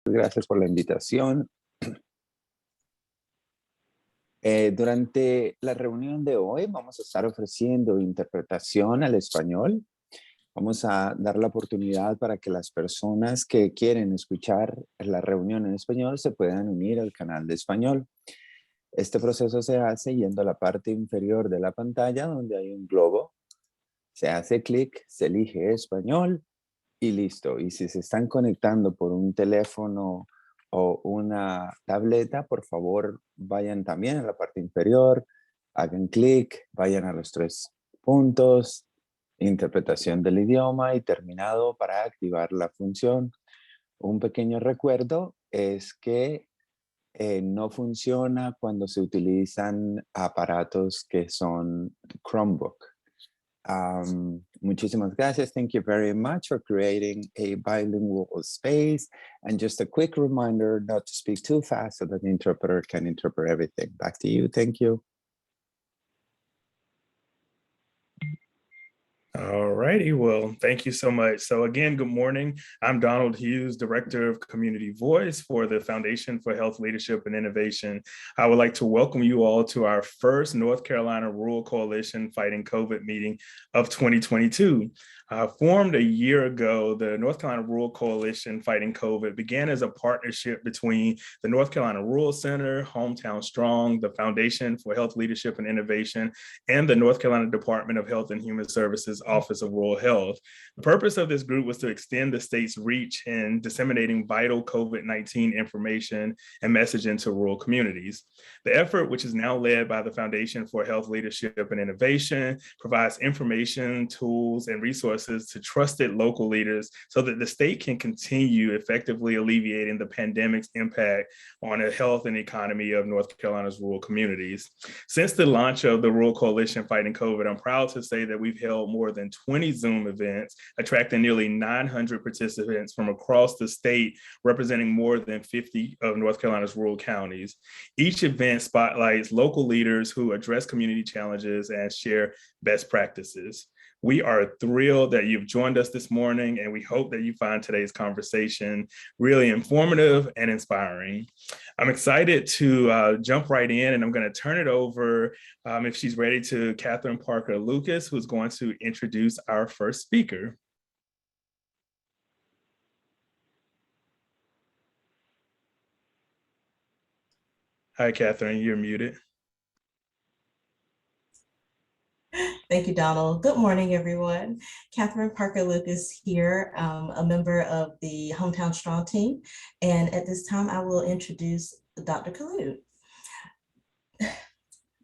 Gracias por la invitación. Durante la reunión de hoy vamos a estar ofreciendo interpretación al español. Vamos a dar la oportunidad para que las personas que quieren escuchar la reunión en español se puedan unir al canal de español. Este proceso se hace yendo a la parte inferior de la pantalla donde hay un globo. Se hace clic, se elige español y listo. Y si se están conectando por un teléfono o una tableta, por favor, vayan también a la parte inferior, hagan clic, vayan a los 3 puntos, interpretación del idioma y terminado para activar la función. Un pequeño recuerdo es que no funciona cuando se utilizan aparatos que son Chromebook. Muchísimas gracias. Thank you very much for creating a bilingual space. And just a quick reminder not to speak too fast so that the interpreter can interpret everything. Back to you. Thank you. All righty, well, thank you so much. So again, good morning. I'm Donald Hughes, Director of Community Voice for the Foundation for Health Leadership and Innovation. I would like to welcome you all to our first North Carolina Rural Coalition Fighting COVID meeting of 2022. Formed a year ago, the North Carolina Rural Coalition Fighting COVID began as a partnership between the North Carolina Rural Center, Hometown Strong, the Foundation for Health Leadership and Innovation, and the North Carolina Department of Health and Human Services Office of Rural Health. The purpose of this group was to extend the state's reach in disseminating vital COVID-19 information and messaging to rural communities. The effort, which is now led by the Foundation for Health Leadership and Innovation, provides information, tools, and resources to trusted local leaders so that the state can continue effectively alleviating the pandemic's impact on the health and economy of North Carolina's rural communities. Since the launch of the Rural Coalition Fighting COVID, I'm proud to say that we've held more than 20 Zoom events, attracting nearly 900 participants from across the state, representing more than 50 of North Carolina's rural counties. Each event spotlights local leaders who address community challenges and share best practices. We are thrilled that you've joined us this morning, and we hope that you find today's conversation really informative and inspiring. I'm excited to jump right in, and I'm going to turn it over, if she's ready, to Catherine Parker Lucas, who's going to introduce our first speaker. Hi, Catherine, you're muted. Thank you, Donald. Good morning, everyone. Catherine Parker Lucas here, a member of the Hometown Strong team. And at this time, I will introduce Dr. Kalu.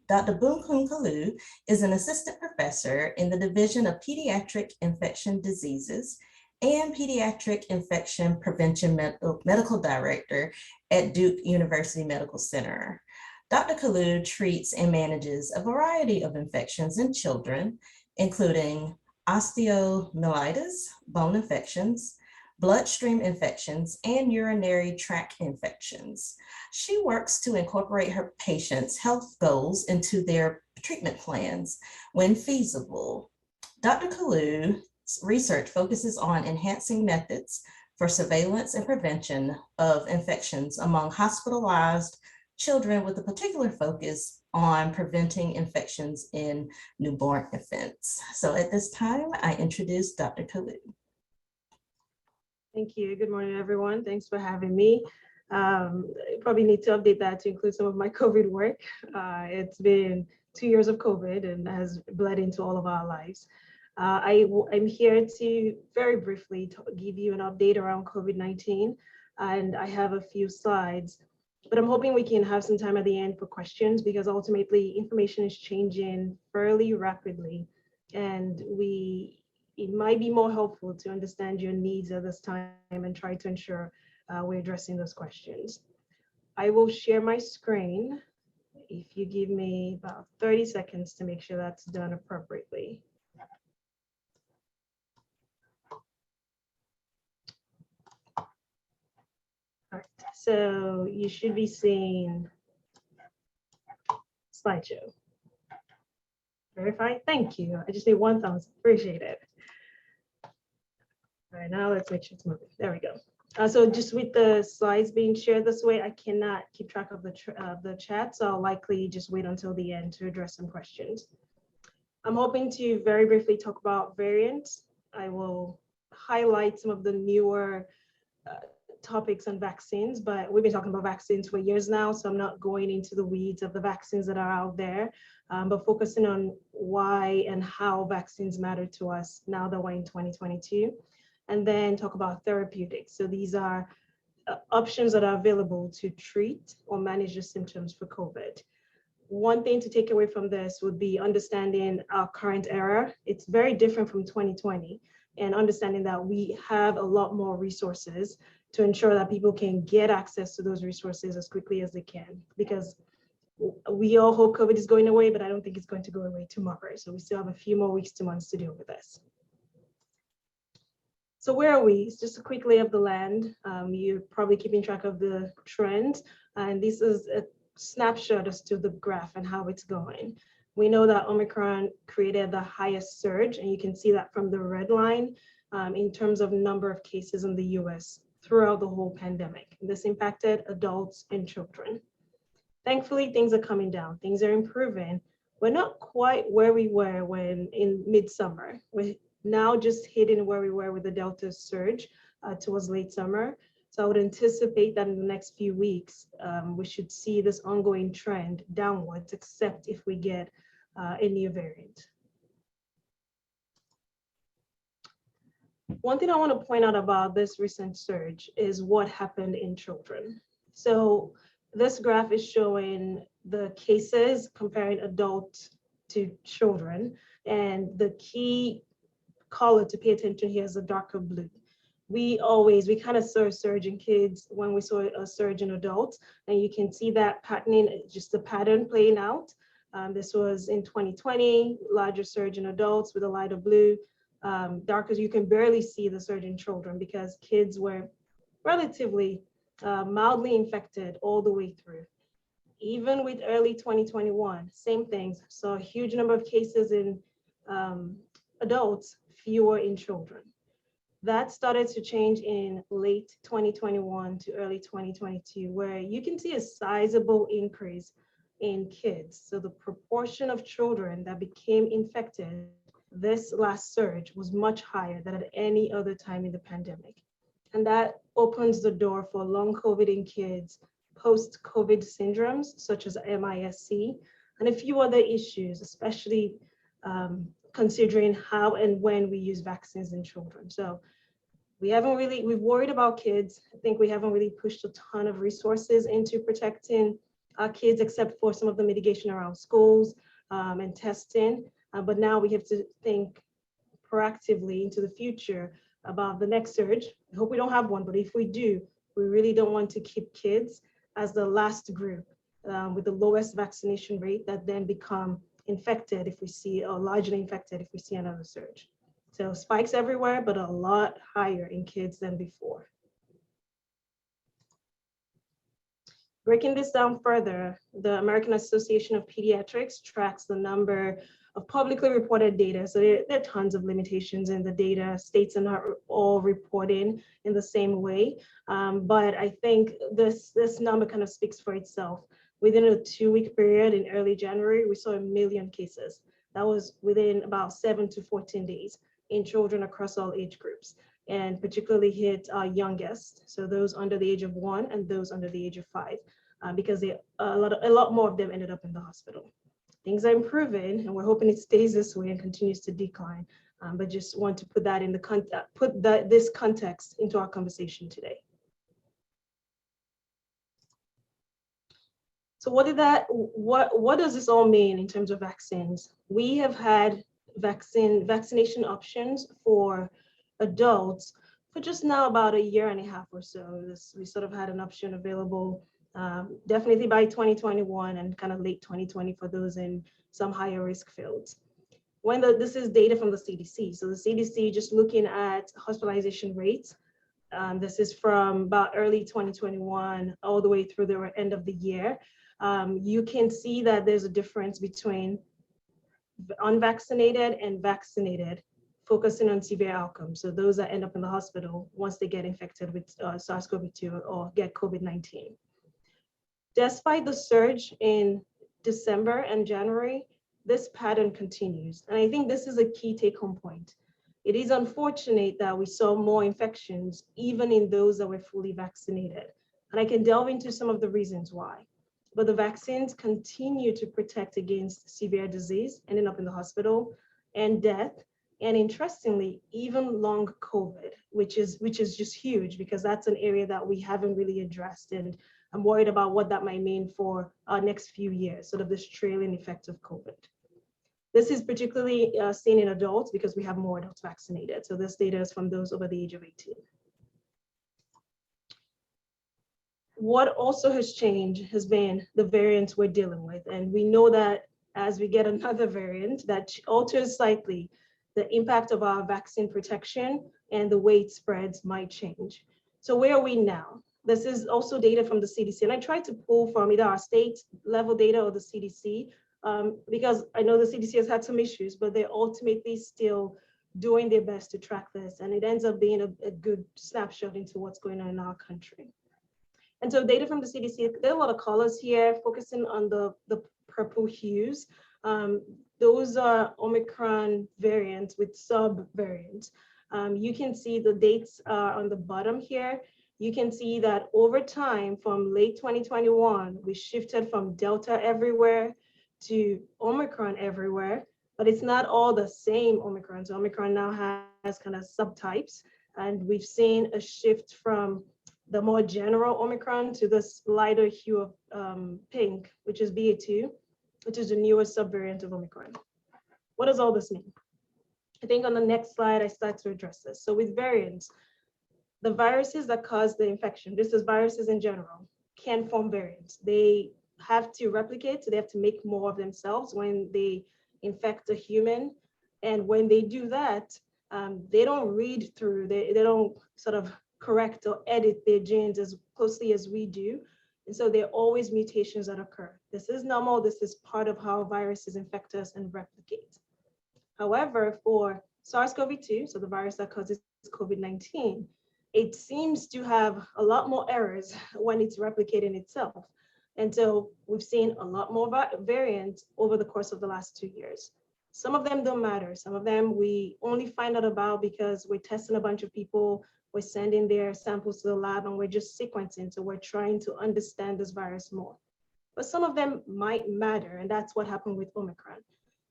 Dr. Boonkum Kalu is an assistant professor in the Division of Pediatric Infection Diseases and Pediatric Infection Prevention Medical Director at Duke University Medical Center. Dr. Kalu treats and manages a variety of infections in children, including osteomyelitis, bone infections, bloodstream infections, and urinary tract infections. She works to incorporate her patients' health goals into their treatment plans when feasible. Dr. Kalu's research focuses on enhancing methods for surveillance and prevention of infections among hospitalized children, with a particular focus on preventing infections in newborn infants. So at this time, I introduce Dr. Kalu. Thank you. Good morning, everyone. Thanks for having me. Probably need to update that to include some of my COVID work. It's been 2 years of COVID and has bled into all of our lives. I'm here to very briefly give you an update around COVID-19, and I have a few slides. But I'm hoping we can have some time at the end for questions, because ultimately information is changing fairly rapidly, and it might be more helpful to understand your needs at this time and try to ensure we're addressing those questions. I will share my screen if you give me about 30 seconds to make sure that's done appropriately. All right, so you should be seeing slideshow. Verified, thank you. I just need one thumbs, appreciate it. All right, now let's make sure it's moving. There we go. So just with the slides being shared this way, I cannot keep track of the chat, so I'll likely just wait until the end to address some questions. I'm hoping to very briefly talk about variants. I will highlight some of the newer topics on vaccines, but we've been talking about vaccines for years now, so I'm not going into the weeds of the vaccines that are out there, but focusing on why and how vaccines matter to us now that we're in 2022, and then talk about therapeutics. So these are options that are available to treat or manage the symptoms for COVID. One thing to take away from this would be understanding our current era. It's very different from 2020, and understanding that we have a lot more resources to ensure that people can get access to those resources as quickly as they can, because we all hope COVID is going away, but I don't think it's going to go away tomorrow. So we still have a few more weeks to months to deal with this. So where are we? It's just a quick lay of the land. You're probably keeping track of the trends, and this is a snapshot as to the graph and how it's going. We know that Omicron created the highest surge, and you can see that from the red line in terms of number of cases in the US throughout the whole pandemic. This impacted adults and children. Thankfully, things are coming down, things are improving. We're not quite where we were when in midsummer. We're now just hitting where we were with the Delta surge towards late summer. So I would anticipate that in the next few weeks, we should see this ongoing trend downwards, except if we get a new variant. One thing I want to point out about this recent surge is what happened in children. So this graph is showing the cases comparing adults to children, and the key color to pay attention here is the darker blue. We kind of saw a surge in kids when we saw a surge in adults, and you can see that patterning, just the pattern playing out. This was in 2020, larger surge in adults with a lighter blue. Darker, you can barely see the surge in children because kids were relatively mildly infected all the way through. Even with early 2021, same things. Saw a huge number of cases in adults, fewer in children. That started to change in late 2021 to early 2022, where you can see a sizable increase in kids. So the proportion of children that became infected this last surge was much higher than at any other time in the pandemic. And that opens the door for long COVID in kids, post-COVID syndromes, such as MISC, and a few other issues, especially considering how and when we use vaccines in children. So we've worried about kids. I think we haven't really pushed a ton of resources into protecting our kids, except for some of the mitigation around schools and testing. But now we have to think proactively into the future about the next surge. I hope we don't have one, but if we do, we really don't want to keep kids as the last group with the lowest vaccination rate that then become infected if we see, or largely infected if we see another surge. So spikes everywhere, but a lot higher in kids than before. Breaking this down further, the American Association of Pediatrics tracks the number of publicly reported data. So there are tons of limitations in the data. States are not all reporting in the same way. But I think this number kind of speaks for itself. Within a 2-week period in early January, we saw 1 million cases. That was within about 7 to 14 days in children across all age groups, and particularly hit our youngest, so those under the age of 1 and those under the age of 5, because a lot more of them ended up in the hospital. Things are improving, and we're hoping it stays this way and continues to decline. But just want to put that in the this context into our conversation today. So what does this all mean in terms of vaccines? We have had vaccination options for adults for just now about 1.5 years or so. We sort of had an option available definitely by 2021 and kind of late 2020 for those in some higher risk fields. This is data from the CDC. So the CDC just looking at hospitalization rates. This is from about early 2021 all the way through the end of the year. You can see that there's a difference between unvaccinated and vaccinated focusing on severe outcomes. So those that end up in the hospital once they get infected with SARS-CoV-2 or get COVID-19. Despite the surge in December and January, this pattern continues. And I think this is a key take-home point. It is unfortunate that we saw more infections, even in those that were fully vaccinated. And I can delve into some of the reasons why. But the vaccines continue to protect against severe disease, ending up in the hospital, and death. And interestingly, even long COVID, which is just huge, because that's an area that we haven't really addressed. And I'm worried about what that might mean for our next few years, sort of this trailing effect of COVID. This is particularly seen in adults because we have more adults vaccinated. So this data is from those over the age of 18. What also has changed has been the variants we're dealing with. And we know that as we get another variant that alters slightly, the impact of our vaccine protection and the way it spreads might change. So where are we now? This is also data from the CDC. And I tried to pull from either our state level data or the CDC, because I know the CDC has had some issues, but they're ultimately still doing their best to track this. And it ends up being a good snapshot into what's going on in our country. And so data from the CDC, there are a lot of colors here, focusing on the purple hues. Those are Omicron variants with sub-variants. You can see the dates are on the bottom here. You can see that over time, from late 2021, we shifted from Delta everywhere to Omicron everywhere, but it's not all the same Omicron. So Omicron now has kind of subtypes, and we've seen a shift from the more general Omicron to this lighter hue of pink, which is BA2, which is the newest subvariant of Omicron. What does all this mean? I think on the next slide, I start to address this. So with variants, the viruses that cause the infection, this is viruses in general, can form variants. They have to replicate, so they have to make more of themselves when they infect a human. And when they do that, they don't read through, they don't sort of correct or edit their genes as closely as we do. And so there are always mutations that occur. This is normal. This is part of how viruses infect us and replicate. However, for SARS-CoV-2, so the virus that causes COVID-19, it seems to have a lot more errors when it's replicating itself. And so we've seen a lot more variants over the course of the last 2 years. Some of them don't matter. Some of them we only find out about because we're testing a bunch of people, we're sending their samples to the lab, and we're just sequencing. So we're trying to understand this virus more. But some of them might matter, and that's what happened with Omicron.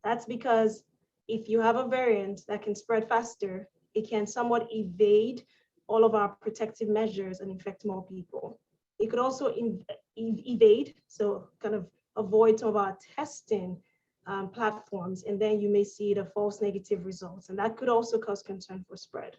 That's because if you have a variant that can spread faster, it can somewhat evade all of our protective measures and infect more people. It could also evade, so kind of avoid some of our testing platforms, and then you may see the false negative results, and that could also cause concern for spread.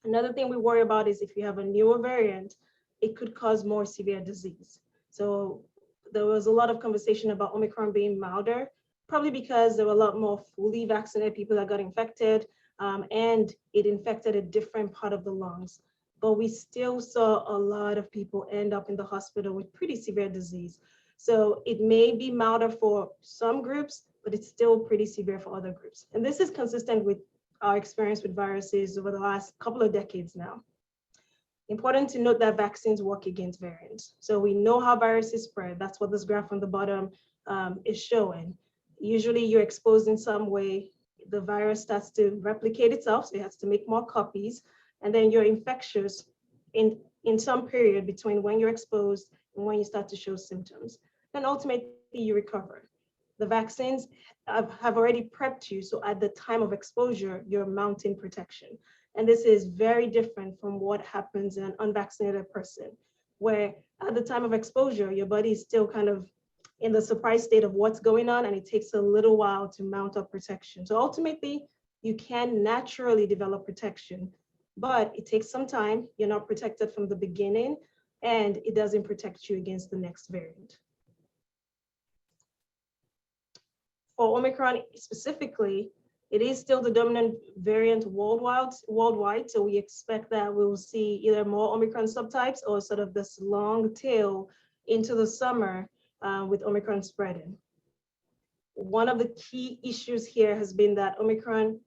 Another thing we worry about is if you have a newer variant, it could cause more severe disease. So there was a lot of conversation about Omicron being milder, probably because there were a lot more fully vaccinated people that got infected, and it infected a different part of the lungs. But we still saw a lot of people end up in the hospital with pretty severe disease. So it may be milder for some groups, but it's still pretty severe for other groups. And this is consistent with our experience with viruses over the last couple of decades now. Important to note that vaccines work against variants. So we know how viruses spread. That's what this graph on the bottom is showing. Usually you're exposed in some way, the virus starts to replicate itself, so it has to make more copies, and then you're infectious in some period between when you're exposed and when you start to show symptoms. And ultimately you recover. The vaccines have already prepped you, so at the time of exposure, you're mounting protection. And this is very different from what happens in an unvaccinated person, where at the time of exposure, your body is still kind of in the surprise state of what's going on, and it takes a little while to mount up protection. So ultimately, you can naturally develop protection, but it takes some time. You're not protected from the beginning, and it doesn't protect you against the next variant. For Omicron specifically, it is still the dominant variant worldwide. So we expect that we will see either more Omicron subtypes or sort of this long tail into the summer with Omicron spreading. One of the key issues here has been that Omicron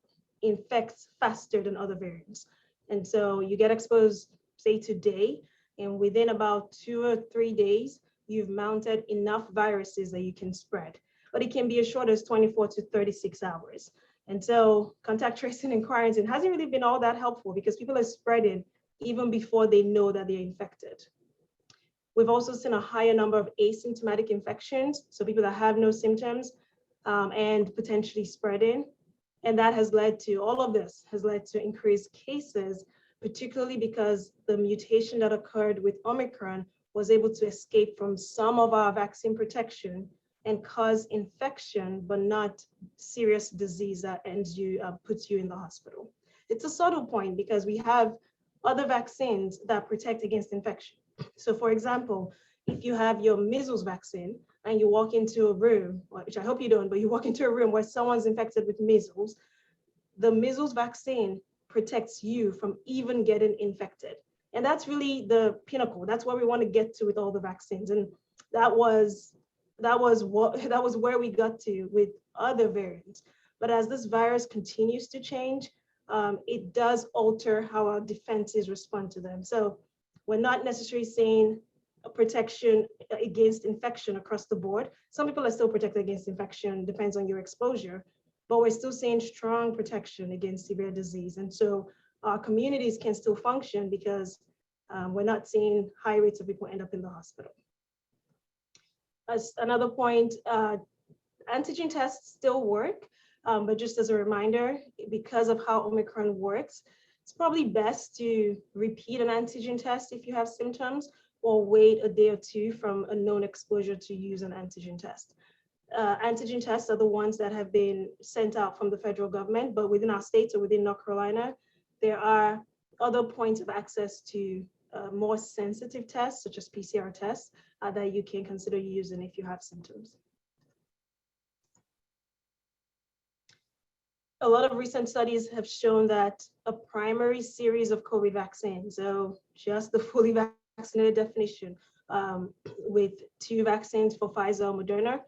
infects faster than other variants. And so you get exposed, say today, and within about 2 or 3 days, you've mounted enough viruses that you can spread. But it can be as short as 24 to 36 hours. And so contact tracing and quarantine hasn't really been all that helpful because people are spreading even before they know that they're infected. We've also seen a higher number of asymptomatic infections, so people that have no symptoms and potentially spreading. And that has led to, all of this has led to increased cases, particularly because the mutation that occurred with Omicron was able to escape from some of our vaccine protection and cause infection, but not serious disease that puts you in the hospital. It's a subtle point because we have other vaccines that protect against infection. So for example, if you have your measles vaccine and you walk into a room, which I hope you don't, but you walk into a room where someone's infected with measles, the measles vaccine protects you from even getting infected. And that's really the pinnacle. That's what we want to get to with all the vaccines. And that was where we got to with other variants. But as this virus continues to change, it does alter how our defenses respond to them. So we're not necessarily saying a protection against infection across the board. Some people are still protected against infection, depends on your exposure, but we're still seeing strong protection against severe disease. And so our communities can still function because we're not seeing high rates of people end up in the hospital. As another point, antigen tests still work, but just as a reminder, because of how Omicron works, it's probably best to repeat an antigen test if you have symptoms or wait a day or two from a known exposure to use an antigen test. Antigen tests are the ones that have been sent out from the federal government, but within our states or within North Carolina, there are other points of access to more sensitive tests, such as PCR tests, that you can consider using if you have symptoms. A lot of recent studies have shown that a primary series of COVID vaccines, so just the fully vaccinated definition, with 2 vaccines for Pfizer or Moderna,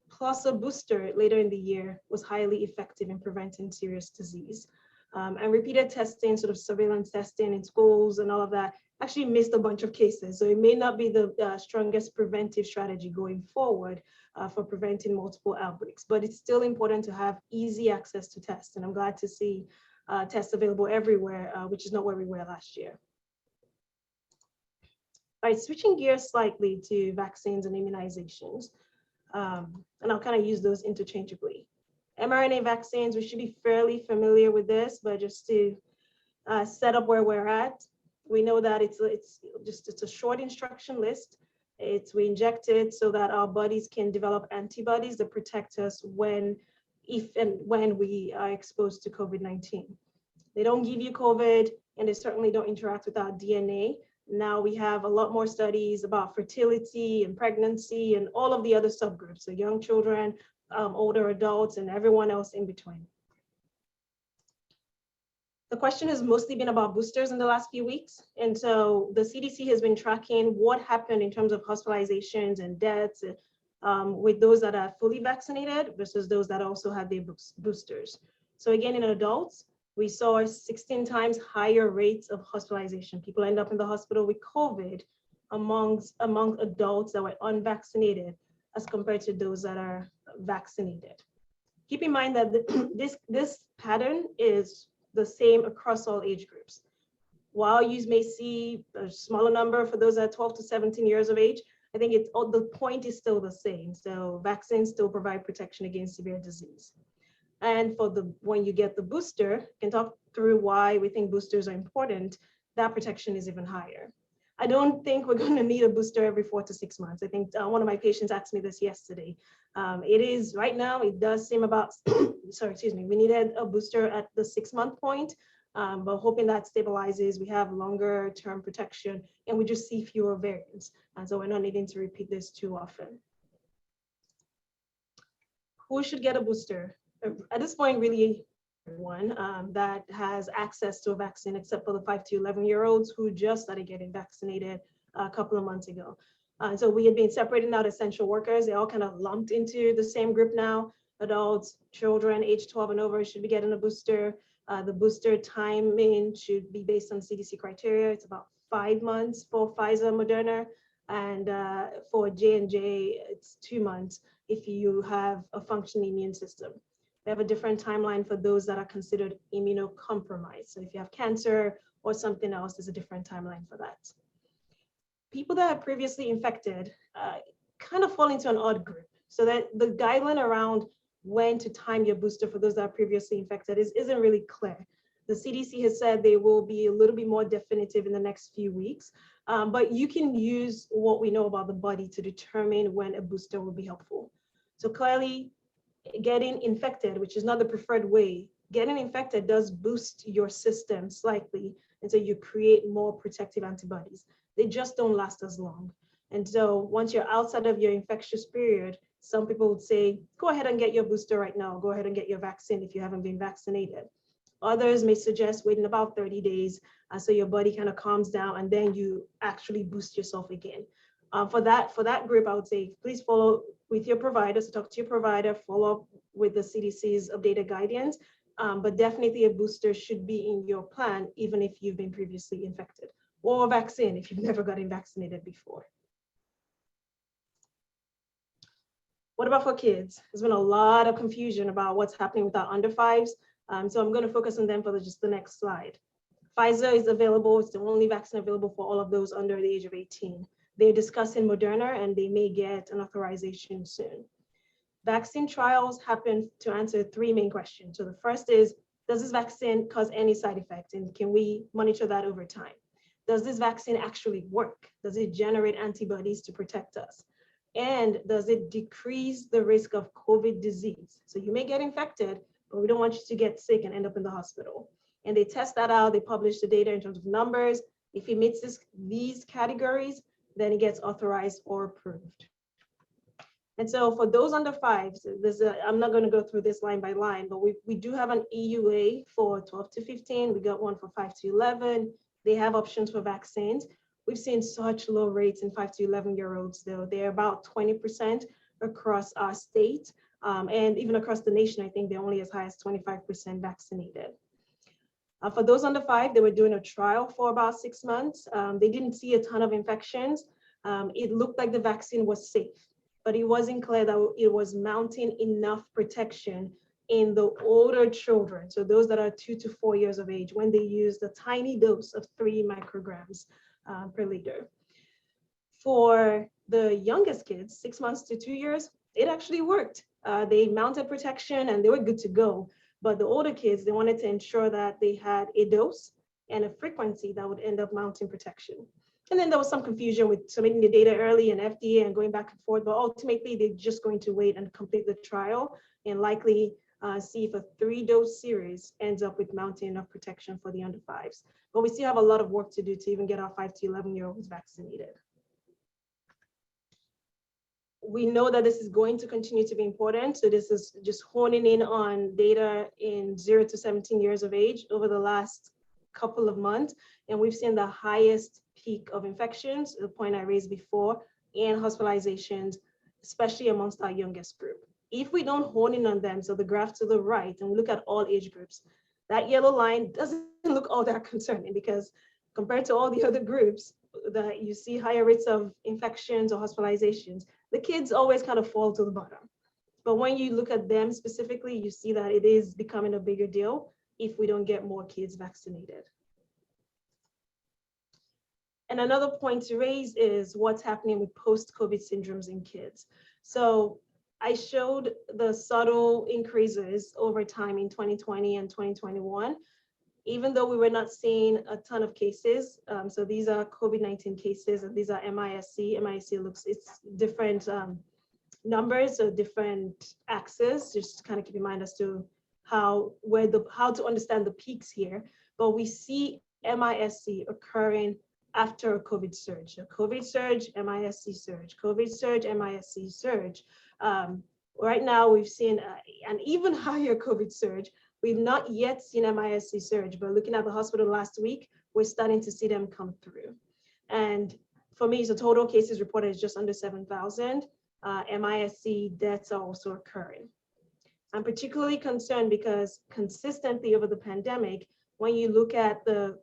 plus a booster later in the year, was highly effective in preventing serious disease. And repeated testing, sort of surveillance testing in schools and all of that, actually missed a bunch of cases. So it may not be the strongest preventive strategy going forward for preventing multiple outbreaks, but it's still important to have easy access to tests. And I'm glad to see tests available everywhere, which is not where we were last year. All right, switching gears slightly to vaccines and immunizations. And I'll kind of use those interchangeably. mRNA vaccines, we should be fairly familiar with this, but just to set up where we're at, we know that it's a short instruction list. We inject it so that our bodies can develop antibodies that protect us if and when we are exposed to COVID-19. They don't give you COVID, and they certainly don't interact with our DNA. Now we have a lot more studies about fertility and pregnancy and all of the other subgroups, so young children, older adults, and everyone else in between. The question has mostly been about boosters in the last few weeks. And so the CDC has been tracking what happened in terms of hospitalizations and deaths with those that are fully vaccinated versus those that also had their boosters. So again, in adults, we saw 16 times higher rates of hospitalization. People end up in the hospital with COVID among adults that were unvaccinated as compared to those that are vaccinated. Keep in mind that this pattern is the same across all age groups. While you may see a smaller number for those that are 12 to 17 years of age, I think the point is still the same. So vaccines still provide protection against severe disease. And when you get the booster, I can talk through why we think boosters are important, that protection is even higher. I don't think we're going to need a booster every 4 to 6 months. I think one of my patients asked me this yesterday. It is right now, it does seem about, we needed a booster at the 6-month point, but hoping that stabilizes, we have longer term protection, and we just see fewer variants. And so we're not needing to repeat this too often. Who should get a booster? At this point, really everyone that has access to a vaccine, except for the 5 to 11-year-olds who just started getting vaccinated a couple of months ago. So we had been separating out essential workers. They all kind of lumped into the same group now. Adults, children, age 12 and over should be getting a booster. The booster timing should be based on CDC criteria. It's about 5 months for Pfizer, Moderna, and for J&J, it's 2 months if you have a functioning immune system. We have a different timeline for those that are considered immunocompromised. So if you have cancer or something else, there's a different timeline for that. People that are previously infected kind of fall into an odd group. So that the guideline around when to time your booster for those that are previously infected isn't really clear. The CDC has said they will be a little bit more definitive in the next few weeks, but you can use what we know about the body to determine when a booster will be helpful. So clearly, getting infected, which is not the preferred way, getting infected does boost your system slightly, and so you create more protective antibodies. They just don't last as long. And so once you're outside of your infectious period, some people would say, go ahead and get your booster right now. Go ahead and get your vaccine if you haven't been vaccinated. Others may suggest waiting about 30 days so your body kind of calms down and then you actually boost yourself again. For that group, I would say, please follow with your provider. So talk to your provider, follow up with the CDC's updated guidance, but definitely a booster should be in your plan, even if you've been previously infected, or a vaccine if you've never gotten vaccinated before. What about for kids? There's been a lot of confusion about what's happening with our under fives. So I'm going to focus on them for just the next slide. Pfizer is available. It's the only vaccine available for all of those under the age of 18. They're discussing Moderna and they may get an authorization soon. Vaccine trials happen to answer 3 main questions. So the first is, does this vaccine cause any side effects? And can we monitor that over time? Does this vaccine actually work? Does it generate antibodies to protect us? And does it decrease the risk of COVID disease? So you may get infected, but we don't want you to get sick and end up in the hospital. And they test that out. They publish the data in terms of numbers. If it meets these categories, then it gets authorized or approved. And so for those under 5s, I'm not going to go through this line by line, but we do have an EUA for 12 to 15. We got one for 5 to 11. They have options for vaccines. We've seen such low rates in 5 to 11-year-olds, though. They're about 20% across our state. And even across the nation, I think they're only as high as 25% vaccinated. For those under 5, they were doing a trial for about 6 months. They didn't see a ton of infections. It looked like the vaccine was safe, but it wasn't clear that it was mounting enough protection in the older children, so those that are 2 to 4 years of age, when they used a tiny dose of 3 micrograms per liter. For the youngest kids, 6 months to 2 years, it actually worked. They mounted protection and they were good to go. But the older kids, they wanted to ensure that they had a dose and a frequency that would end up mounting protection. And then there was some confusion with submitting the data early and FDA and going back and forth, but ultimately they're just going to wait and complete the trial and likely see if a 3-dose series ends up with mounting enough protection for the under 5s. But we still have a lot of work to do to even get our 5 to 11-year-olds vaccinated. We know that this is going to continue to be important. So this is just honing in on data in 0 to 17 years of age over the last couple of months. And we've seen the highest peak of infections, the point I raised before, and hospitalizations, especially amongst our youngest group. If we don't hone in on them, so the graph to the right, and we look at all age groups, that yellow line doesn't look all that concerning because compared to all the other groups that you see higher rates of infections or hospitalizations, the kids always kind of fall to the bottom. But when you look at them specifically, you see that it is becoming a bigger deal if we don't get more kids vaccinated. And another point to raise is what's happening with post-COVID syndromes in kids. So I showed the subtle increases over time in 2020 and 2021, even though we were not seeing a ton of cases. So these are COVID-19 cases, and these are MISC. MISC it's different numbers or different axes, just to kind of keep in mind as to how to understand the peaks here. But we see MISC occurring after a COVID surge. So COVID surge, MISC surge, COVID surge, MISC surge. Right now, we've seen an even higher COVID surge. We've not yet seen MISC surge, but looking at the hospital last week, we're starting to see them come through. And for me, the total cases reported is just under 7,000. MISC deaths are also occurring. I'm particularly concerned because consistently over the pandemic, when you look at the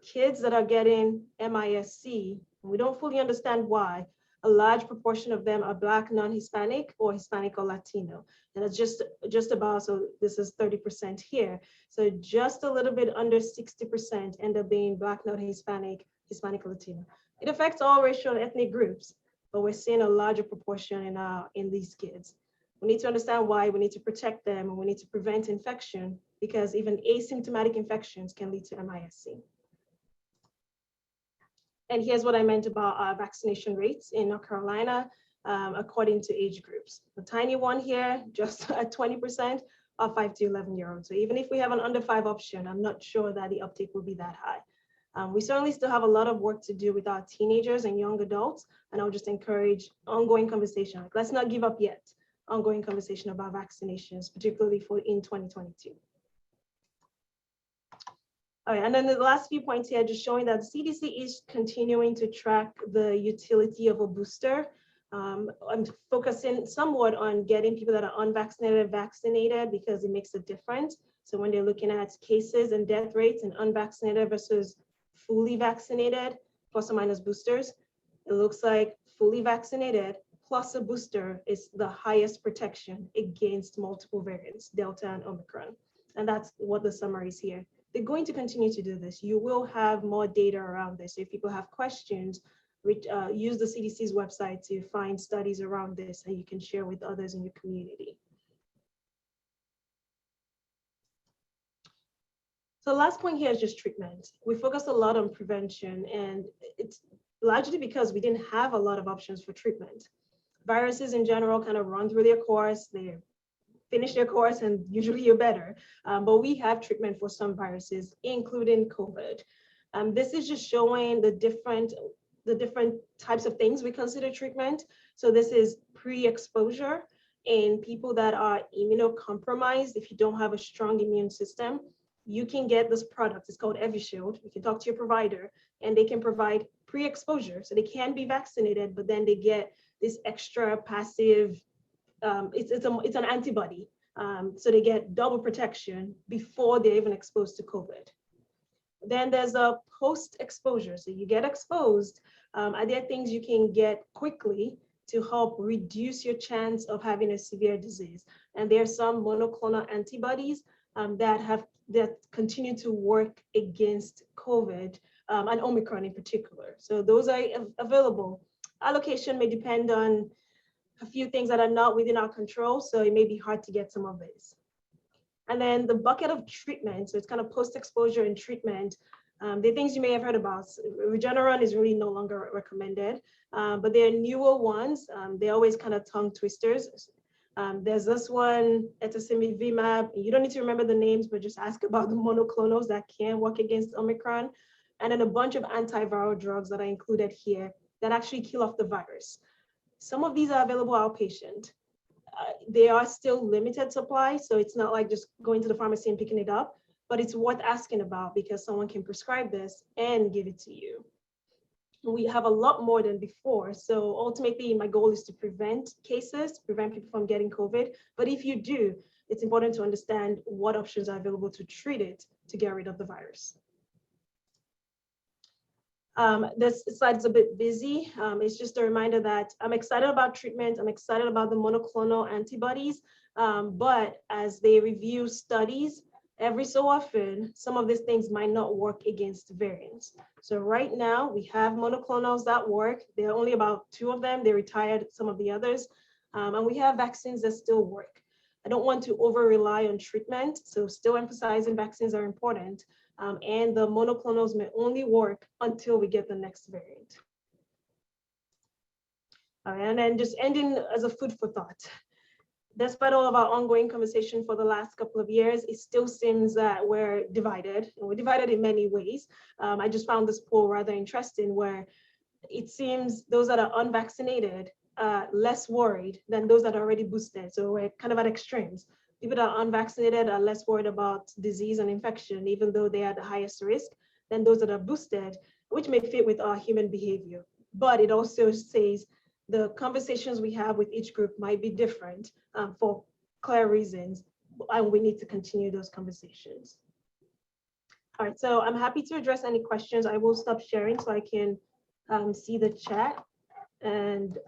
kids that are getting MISC, and we don't fully understand why, a large proportion of them are Black, non-Hispanic, or Hispanic or Latino. And it's just about, so this is 30% here. So just a little bit under 60% end up being Black, non-Hispanic, Hispanic or Latino. It affects all racial and ethnic groups, but we're seeing a larger proportion in these kids. We need to understand why, we need to protect them, and we need to prevent infection, because even asymptomatic infections can lead to MISC. And here's what I meant about vaccination rates in North Carolina, according to age groups. The tiny one here, just at 20% of 5 to 11-year-olds. So even if we have an under 5 option, I'm not sure that the uptake will be that high. We certainly still have a lot of work to do with our teenagers and young adults, and I'll just encourage ongoing conversation. Like, let's not give up yet. Ongoing conversation about vaccinations, particularly in 2022. All right, and then the last few points here, just showing that the CDC is continuing to track the utility of a booster. I'm focusing somewhat on getting people that are unvaccinated vaccinated, because it makes a difference. So when they're looking at cases and death rates and unvaccinated versus fully vaccinated, plus or minus boosters, it looks like fully vaccinated plus a booster is the highest protection against multiple variants, Delta and Omicron. And that's what the summary is here. They're going to continue to do this. You will have more data around this. So if people have questions, use the CDC's website to find studies around this that you can share with others in your community. So the last point here is just treatment. We focused a lot on prevention, and it's largely because we didn't have a lot of options for treatment. Viruses in general kind of run through their course, they finish their course, and usually you're better. But we have treatment for some viruses, including COVID. This is just showing the different types of things we consider treatment. So this is pre-exposure in people that are immunocompromised. If you don't have a strong immune system, you can get this product. It's called Evishield. You can talk to your provider, and they can provide pre-exposure. So they can be vaccinated, but then they get this extra passive, it's an antibody. So they get double protection before they're even exposed to COVID. Then there's a post-exposure. So you get exposed. Are there things you can get quickly to help reduce your chance of having a severe disease? And there are some monoclonal antibodies that continue to work against COVID and Omicron in particular. So those are available. Allocation may depend on a few things that are not within our control, so it may be hard to get some of these. And then the bucket of treatment, so it's kind of post-exposure and treatment. The things you may have heard about. Regeneron is really no longer recommended, but there are newer ones. They're always kind of tongue twisters. There's this one, etesevimab. You don't need to remember the names, but just ask about the monoclonals that can work against Omicron. And then a bunch of antiviral drugs that are included here that actually kill off the virus. Some of these are available outpatient. They are still limited supply, so it's not like just going to the pharmacy and picking it up, but it's worth asking about because someone can prescribe this and give it to you. We have a lot more than before. So ultimately, my goal is to prevent cases, to prevent people from getting COVID. But if you do, it's important to understand what options are available to treat it to get rid of the virus. This slide's a bit busy. It's just a reminder that I'm excited about treatment. I'm excited about the monoclonal antibodies, but as they review studies, every so often, some of these things might not work against variants. So right now we have monoclonals that work. There are only about 2 of them. They retired some of the others. And we have vaccines that still work. I don't want to over rely on treatment. So still emphasizing vaccines are important. And the monoclonals may only work until we get the next variant. All right, and then just ending as a food for thought. Despite all of our ongoing conversation for the last couple of years, it still seems that we're divided, and we're divided in many ways. I just found this poll rather interesting, where it seems those that are unvaccinated are less worried than those that are already boosted. So we're kind of at extremes. People that are unvaccinated are less worried about disease and infection, even though they are the highest risk, than those that are boosted, which may fit with our human behavior. But it also says the conversations we have with each group might be different for clear reasons, and we need to continue those conversations. All right, so I'm happy to address any questions. I will stop sharing so I can see the chat, and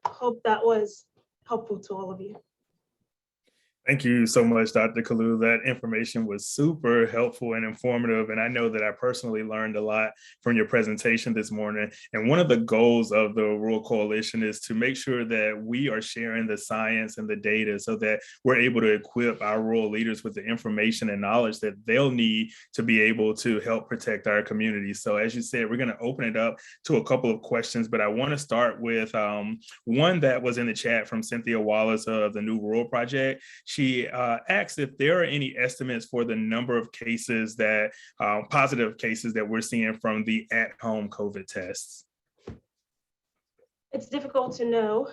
hope that was helpful to all of you. Thank you so much, Dr. Kalu. That information was super helpful and informative. And I know that I personally learned a lot from your presentation this morning. And one of the goals of the Rural Coalition is to make sure that we are sharing the science and the data so that we're able to equip our rural leaders with the information and knowledge that they'll need to be able to help protect our communities. So as you said, we're going to open it up to a couple of questions, but I want to start with one that was in the chat from Cynthia Wallace of the New Rural Project. She asked if there are any estimates for the number of cases that, positive cases that we're seeing from the at-home COVID tests. It's difficult to know.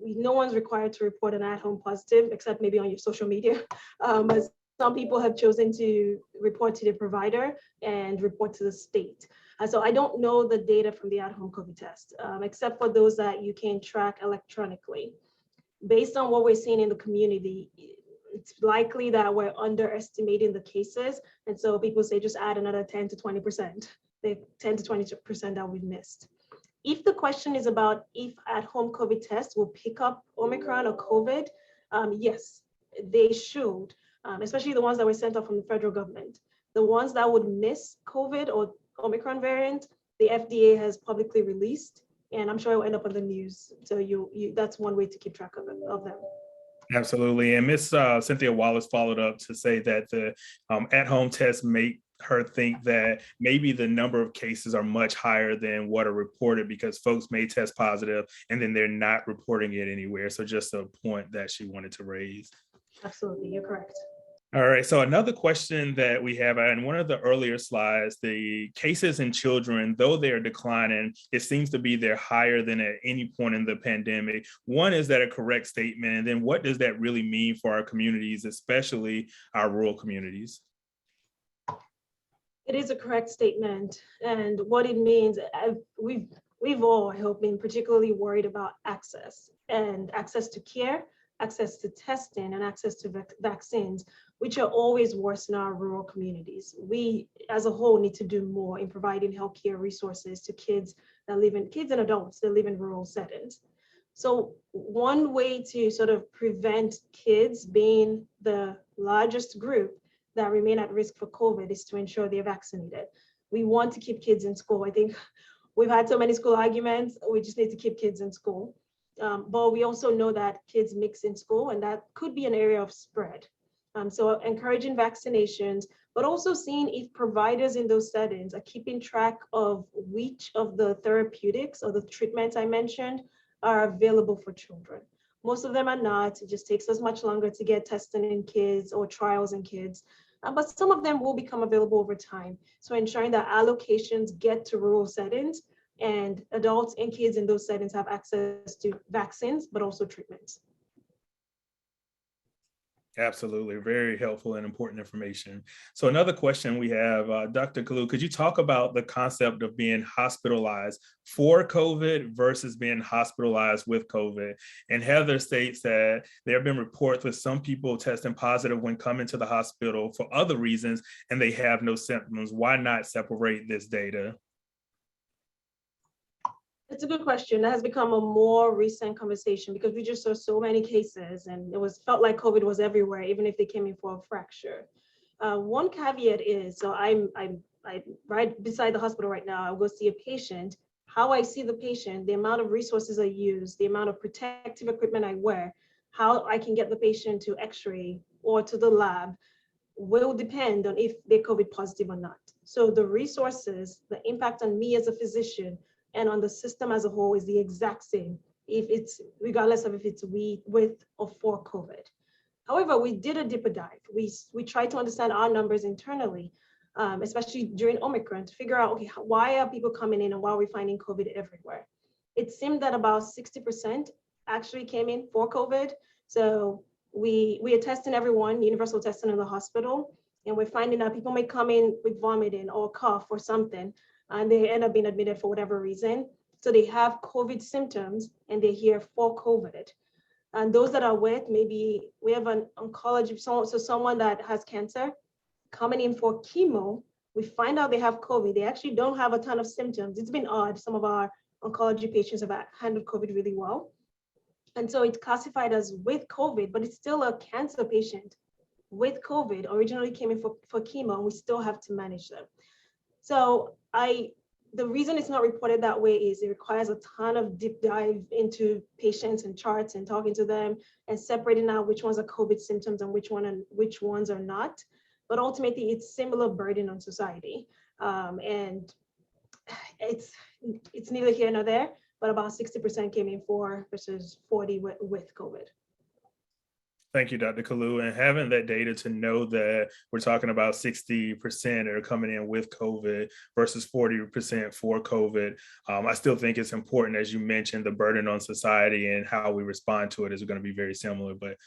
No one's required to report an at-home positive, except maybe on your social media. But some people have chosen to report to the provider and report to the state. So I don't know the data from the at-home COVID test, except for those that you can track electronically. Based on what we're seeing in the community, it's likely that we're underestimating the cases. And so people say just add another 10 to 20%, the 10 to 20% that we've missed. If the question is about if at-home COVID tests will pick up Omicron or COVID, yes, they should, especially the ones that were sent off from the federal government. The ones that would miss COVID or Omicron variant, the FDA has publicly released, and I'm sure it will end up on the news. So that's one way to keep track of them. Absolutely. And Ms. Cynthia Wallace followed up to say that the at-home tests make her think that maybe the number of cases are much higher than what are reported because folks may test positive and then they're not reporting it anywhere. So just a point that she wanted to raise. Absolutely, you're correct. All right, so another question that we have in one of the earlier slides, the cases in children, though they are declining, it seems to be they're higher than at any point in the pandemic. One, is that a correct statement? And then what does that really mean for our communities, especially our rural communities? It is a correct statement. And what it means, we've all, I hope, been particularly worried about access to care, access to testing, and access to vaccines, which are always worse in our rural communities. We, as a whole, need to do more in providing healthcare resources to kids and adults that live in rural settings. So one way to sort of prevent kids being the largest group that remain at risk for COVID is to ensure they're vaccinated. We want to keep kids in school. I think we've had so many school arguments. We just need to keep kids in school. But we also know that kids mix in school, and that could be an area of spread. So encouraging vaccinations, but also seeing if providers in those settings are keeping track of which of the therapeutics or the treatments I mentioned are available for children. Most of them are not. It just takes us much longer to get testing in kids or trials in kids. But some of them will become available over time. So ensuring that allocations get to rural settings and adults and kids in those settings have access to vaccines, but also treatments. Absolutely. Very helpful and important information. So another question we have, Dr. Kalu, could you talk about the concept of being hospitalized for COVID versus being hospitalized with COVID? And Heather states that there have been reports with some people testing positive when coming to the hospital for other reasons, and they have no symptoms. Why not separate this data? It's a good question. That has become a more recent conversation because we just saw so many cases, and felt like COVID was everywhere, even if they came in for a fracture. One caveat is, so I'm right beside the hospital right now. I'll go see a patient. How I see the patient, the amount of resources I use, the amount of protective equipment I wear, how I can get the patient to X-ray or to the lab will depend on if they're COVID positive or not. So the resources, the impact on me as a physician, and on the system as a whole is the exact same, if it's regardless of if it's with or for COVID. However, we did a deeper dive. We tried to understand our numbers internally, especially during Omicron, to figure out, okay, why are people coming in and why are we finding COVID everywhere? It seemed that about 60% actually came in for COVID. So we are testing everyone, universal testing in the hospital, and we're finding that people may come in with vomiting or cough or something, and they end up being admitted for whatever reason. So they have COVID symptoms and they're here for COVID. And those that are with, maybe we have an oncology, so someone that has cancer coming in for chemo, we find out they have COVID. They actually don't have a ton of symptoms. It's been odd. Some of our oncology patients have handled COVID really well. And so it's classified as with COVID, but it's still a cancer patient with COVID, originally came in for chemo, and we still have to manage them. So the reason it's not reported that way is it requires a ton of deep dive into patients and charts and talking to them and separating out which ones are COVID symptoms and which ones are not. But ultimately, it's similar burden on society. And it's neither here nor there, but about 60% came in for versus 40 with COVID. Thank you, Dr. Kalu. And having that data to know that we're talking about 60% are coming in with COVID versus 40% for COVID, I still think it's important, as you mentioned, the burden on society and how we respond to it is going to be very similar. But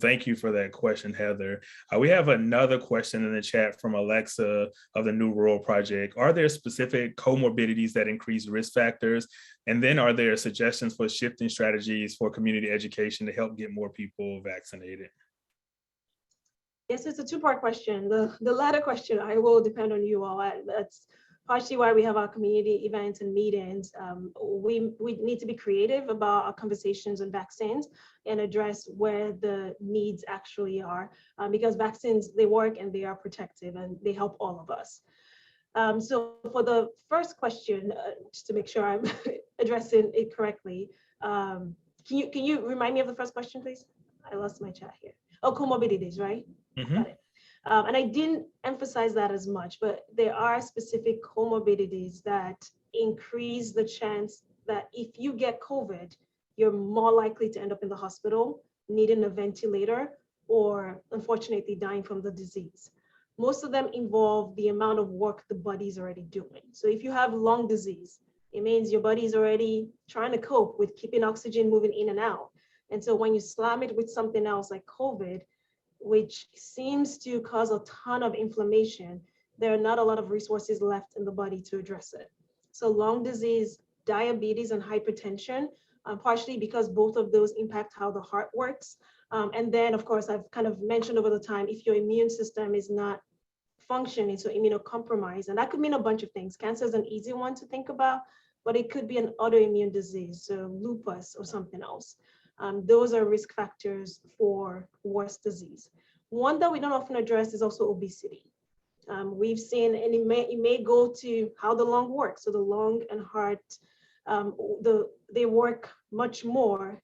thank you for that question, Heather. We have another question in the chat from Alexa of the New Rural Project. Are there specific comorbidities that increase risk factors? And then are there suggestions for shifting strategies for community education to help get more people vaccinated? Yes, it's a two-part question. The latter question, I will depend on you all. That's partially why we have our community events and meetings. We need to be creative about our conversations on vaccines and address where the needs actually are, because vaccines, they work and they are protective and they help all of us. So for the first question, just to make sure I'm addressing it correctly, can you remind me of the first question, please? I lost my chat here. Oh, comorbidities, right? Mm-hmm. Got it. And I didn't emphasize that as much, but there are specific comorbidities that increase the chance that if you get COVID, you're more likely to end up in the hospital, needing a ventilator, or unfortunately dying from the disease. Most of them involve the amount of work the body's already doing. So if you have lung disease, it means your body's already trying to cope with keeping oxygen moving in and out. And so when you slam it with something else like COVID, which seems to cause a ton of inflammation, there are not a lot of resources left in the body to address it. So lung disease, diabetes, and hypertension, partially because both of those impact how the heart works. And then, of course, I've kind of mentioned over the time, if your immune system is not functioning, so immunocompromised, and that could mean a bunch of things. Cancer is an easy one to think about, but it could be an autoimmune disease, so lupus or something else. Those are risk factors for worse disease. One that we don't often address is also obesity. We've seen, and it may go to how the lung works. So the lung and heart, they work much more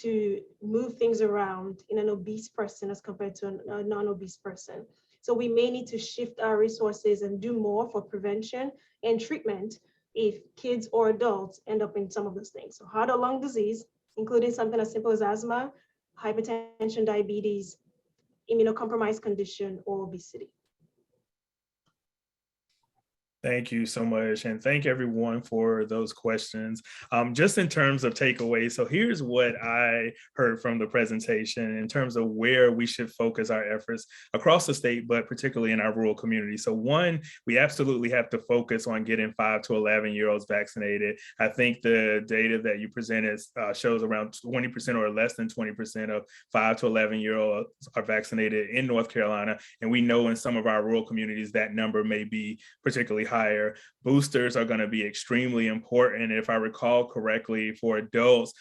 to move things around in an obese person as compared to a non-obese person. So we may need to shift our resources and do more for prevention and treatment if kids or adults end up in some of those things. So heart or lung disease, including something as simple as asthma, hypertension, diabetes, immunocompromised condition, or obesity. Thank you so much. And thank everyone for those questions. Just in terms of takeaways, so here's what I heard from the presentation in terms of where we should focus our efforts across the state, but particularly in our rural community. So one, we absolutely have to focus on getting 5 to 11-year-olds vaccinated. I think the data that you presented shows around 20% or less than 20% of 5 to 11-year-olds are vaccinated in North Carolina. And we know in some of our rural communities that number may be particularly higher. Boosters are going to be extremely important. If I recall correctly, for adults,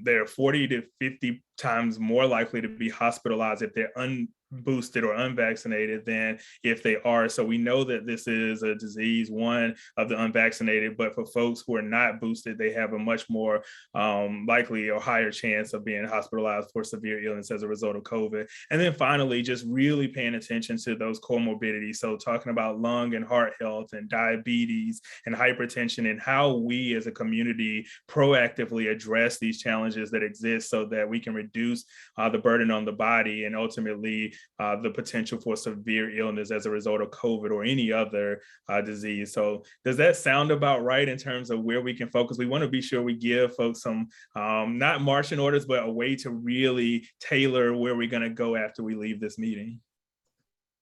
they're 40 to 50 times more likely to be hospitalized if they're unboosted or unvaccinated than if they are. So we know that this is a disease, one, of the unvaccinated, but for folks who are not boosted, they have a much more likely or higher chance of being hospitalized for severe illness as a result of COVID. And then finally, just really paying attention to those comorbidities. So talking about lung and heart health and diabetes and hypertension and how we as a community proactively address these challenges that exist so that we can reduce the burden on the body and ultimately the potential for severe illness as a result of COVID or any other disease. So does that sound about right in terms of where we can focus? We want to be sure we give folks some, not marching orders, but a way to really tailor where we're going to go after we leave this meeting.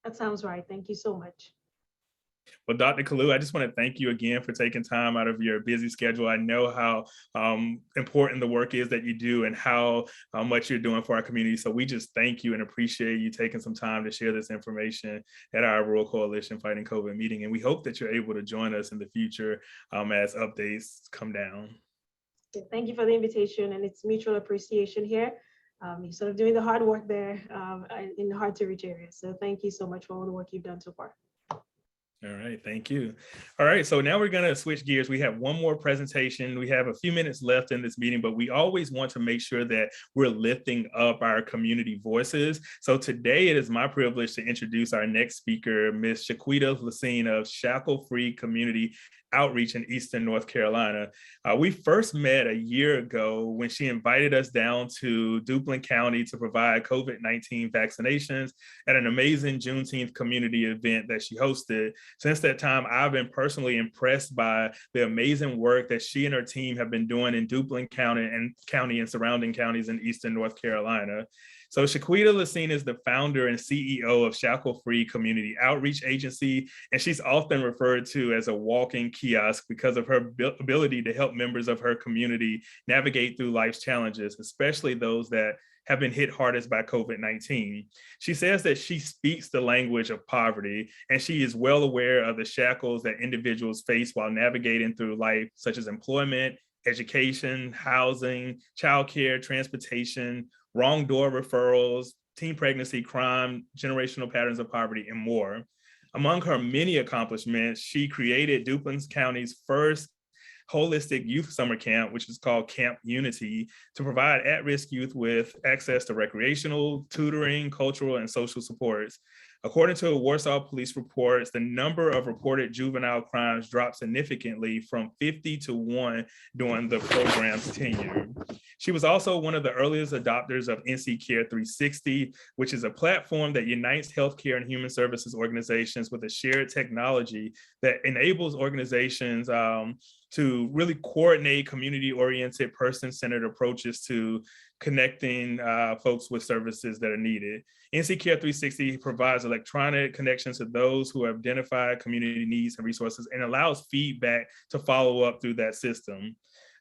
That sounds right. Thank you so much. Well, Dr. Kalu, I just want to thank you again for taking time out of your busy schedule. I know how important the work is that you do and how much you're doing for our community. So we just thank you and appreciate you taking some time to share this information at our Rural Coalition Fighting COVID meeting. And we hope that you're able to join us in the future as updates come down. Thank you for the invitation, and it's mutual appreciation here. You're sort of doing the hard work there in the hard to reach areas. So thank you so much for all the work you've done so far. All right, thank you. All right, so now we're going to switch gears. We have one more presentation. We have a few minutes left in this meeting, but we always want to make sure that we're lifting up our community voices. So today it is my privilege to introduce our next speaker, Ms. Shaquita Lacine of Shackle Free Community Outreach in Eastern North Carolina. We first met a year ago when she invited us down to Duplin County to provide COVID-19 vaccinations at an amazing Juneteenth community event that she hosted. Since that time, I've been personally impressed by the amazing work that she and her team have been doing in Duplin County and surrounding counties in Eastern North Carolina. So Shaquita Lacine is the founder and CEO of Shackle Free Community Outreach Agency, and she's often referred to as a walking kiosk because of her ability to help members of her community navigate through life's challenges, especially those that have been hit hardest by COVID-19. She says that she speaks the language of poverty, and she is well aware of the shackles that individuals face while navigating through life, such as employment, education, housing, childcare, transportation, wrong door referrals, teen pregnancy, crime, generational patterns of poverty, and more. Among her many accomplishments, she created Duplin County's first holistic youth summer camp, which is called Camp Unity, to provide at-risk youth with access to recreational, tutoring, cultural, and social supports. According to Warsaw police reports, the number of reported juvenile crimes dropped significantly from 50 to 1 during the program's tenure. She was also one of the earliest adopters of NCRCFC, which is a platform that unites healthcare and human services organizations with a shared technology that enables organizations to really coordinate community-oriented, person-centered approaches to connecting folks with services that are needed. NCRCFC provides electronic connections to those who have identified community needs and resources and allows feedback to follow up through that system.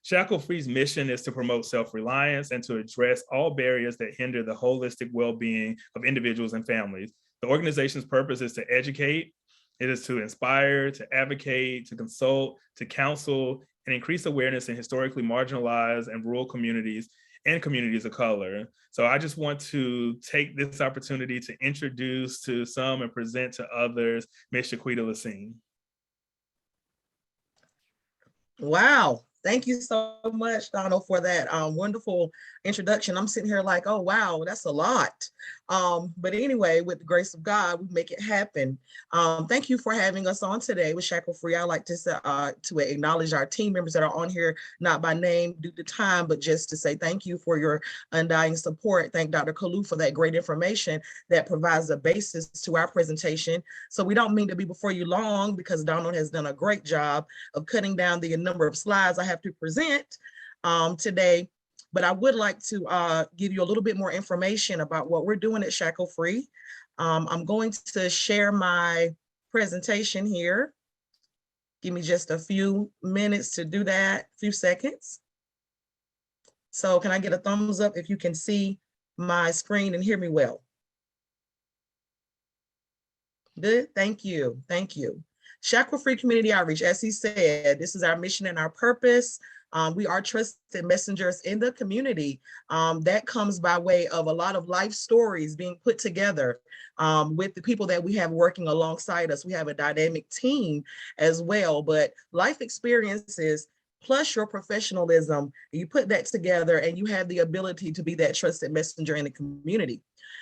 Shackle Free's mission is to promote self-reliance and to address all barriers that hinder the holistic well-being of individuals and families. The organization's purpose is to educate, it is to inspire, to advocate, to consult, to counsel, and increase awareness in historically marginalized and rural communities and communities of color. So I just want to take this opportunity to introduce to some and present to others Ms. Shaquita Lacine. Wow. Thank you so much, Donald, for that wonderful introduction. I'm sitting here like, oh, wow, that's a lot. But anyway, with the grace of God, we make it happen. Thank you for having us on today with Shackle Free. I like to acknowledge our team members that are on here, not by name due to time, but just to say thank you for your undying support. Thank Dr. Kalu for that great information that provides a basis to our presentation. So we don't mean to be before you long because Donald has done a great job of cutting down the number of slides I have to present today. But I would like to give you a little bit more information about what we're doing at Shackle Free. I'm going to share my presentation here. Give me just a few minutes to do that, a few seconds. So can I get a thumbs up if you can see my screen and hear me well? Good, thank you, thank you. Shackle Free Community Outreach, as he said, this is our mission and our purpose. We are trusted messengers in the community. That comes by way of a lot of life stories being put together with the people that we have working alongside us. We have a dynamic team as well, but life experiences plus your professionalism, you put that together and you have the ability to be that trusted messenger in the community.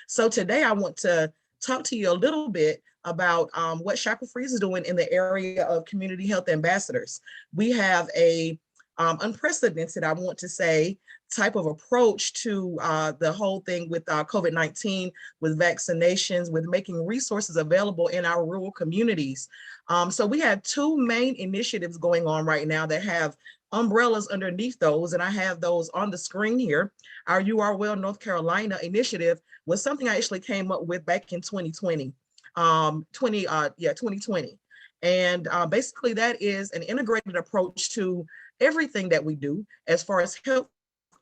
So today I want to talk to you a little bit about what Shackle Free is doing in the area of community health ambassadors. We have a unprecedented, I want to say, type of approach to the whole thing with COVID-19, with vaccinations, with making resources available in our rural communities. So we have two main initiatives going on right now that have umbrellas underneath those, and I have those on the screen here. Our You Are Well North Carolina initiative was something I actually came up with back in 2020. 2020. And basically that is an integrated approach to everything that we do as far as health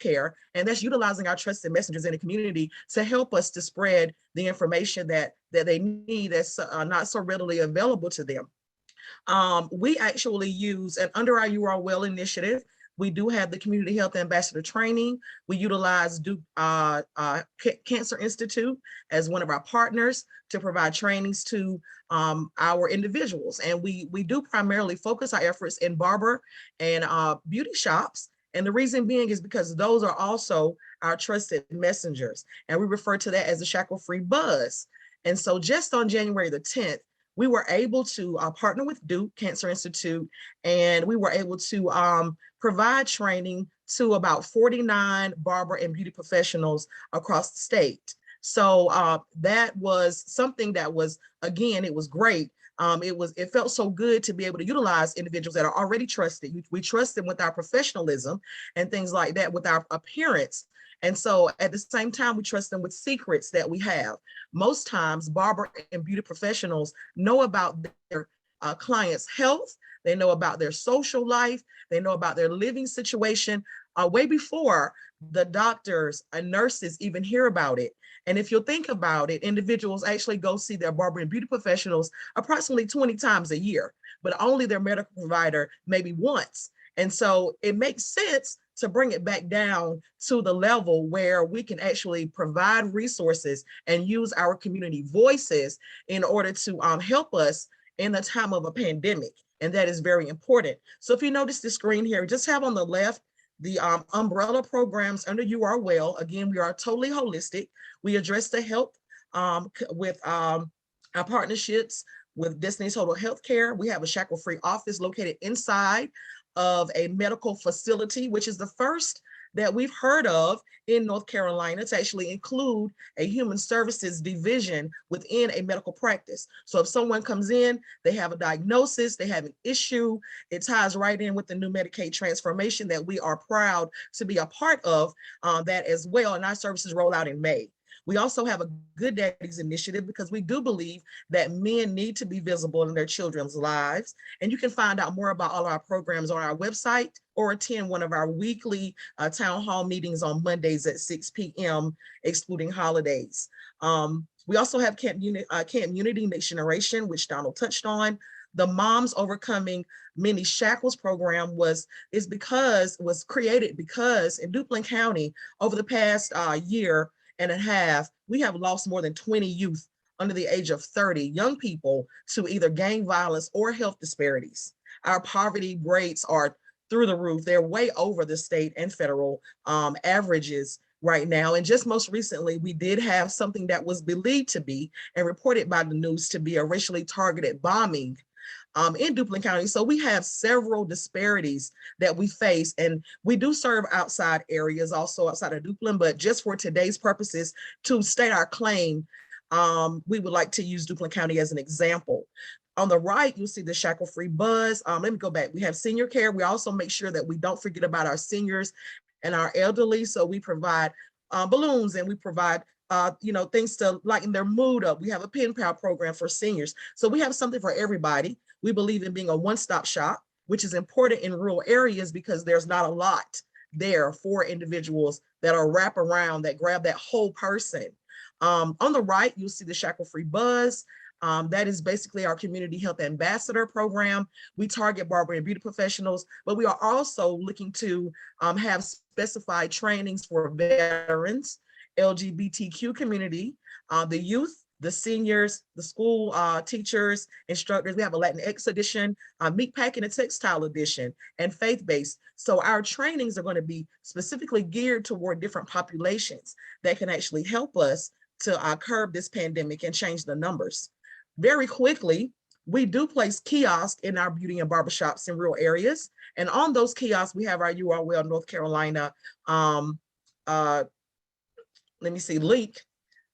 care, and that's utilizing our trusted messengers in the community to help us to spread the information that they need that's not so readily available to them. We actually use, and under our You Are Well initiative, we do have the Community Health Ambassador Training. We utilize Duke Cancer Institute as one of our partners to provide trainings to our individuals. And we do primarily focus our efforts in barber and beauty shops. And the reason being is because those are also our trusted messengers. And we refer to that as the shackle-free buzz. And so just on January the 10th, we were able to partner with Duke Cancer Institute, and we were able to provide training to about 49 barber and beauty professionals across the state. So that was something that was, again, it was great. It felt so good to be able to utilize individuals that are already trusted. We trust them with our professionalism and things like that, with our appearance. And so at the same time, we trust them with secrets that we have. Most times, barber and beauty professionals know about their clients' health. They know about their social life. They know about their living situation way before the doctors and nurses even hear about it. And if you'll think about it, individuals actually go see their barber and beauty professionals approximately 20 times a year, but only their medical provider maybe once. And so it makes sense to bring it back down to the level where we can actually provide resources and use our community voices in order to help us in the time of a pandemic. And that is very important. So if you notice the screen here, just have on the left the umbrella programs under You Are Well. Again, we are totally holistic. We address the health with our partnerships with Destiny's Total Healthcare. We have a shackle-free office located inside of a medical facility, which is the first that we've heard of in North Carolina to actually include a human services division within a medical practice. So if someone comes in, they have a diagnosis, they have an issue, it ties right in with the new Medicaid transformation that we are proud to be a part of that as well. And our services roll out in May. We also have a Good Daddies initiative because we do believe that men need to be visible in their children's lives. And you can find out more about all of our programs on our website or attend one of our weekly town hall meetings on Mondays at 6 p.m., excluding holidays. We also have Camp Unity Next Generation, which Donald touched on. The Moms Overcoming Many Shackles program was created because in Duplin County over the past year and a half, we have lost more than 20 youth under the age of 30, young people, to either gang violence or health disparities. Our poverty rates are through the roof. They're way over the state and federal averages right now. And just most recently, we did have something that was believed to be and reported by the news to be a racially targeted bombing in Duplin County. So we have several disparities that we face, and we do serve outside areas also outside of Duplin, but just for today's purposes to state our claim, we would like to use Duplin County as an example. On the right, you'll see the shackle-free buzz. Let me go back. We have senior care. We also make sure that we don't forget about our seniors and our elderly. So we provide balloons, and we provide things to lighten their mood up. We have a pen pal program for seniors. So we have something for everybody. We believe in being a one-stop shop, which is important in rural areas because there's not a lot there for individuals that are wraparound, that grab that whole person. On the right, you'll see the shackle-free buzz. That is basically our community health ambassador program. We target barber and beauty professionals, but we are also looking to have specified trainings for veterans, LGBTQ community, the youth, the seniors, the school teachers, instructors. We have a Latinx edition, meat packing and textile edition, and faith-based. So our trainings are going to be specifically geared toward different populations that can actually help us to curb this pandemic and change the numbers. Very quickly, we do place kiosks in our beauty and barbershops in rural areas. And on those kiosks, we have our You Are Well North Carolina, link.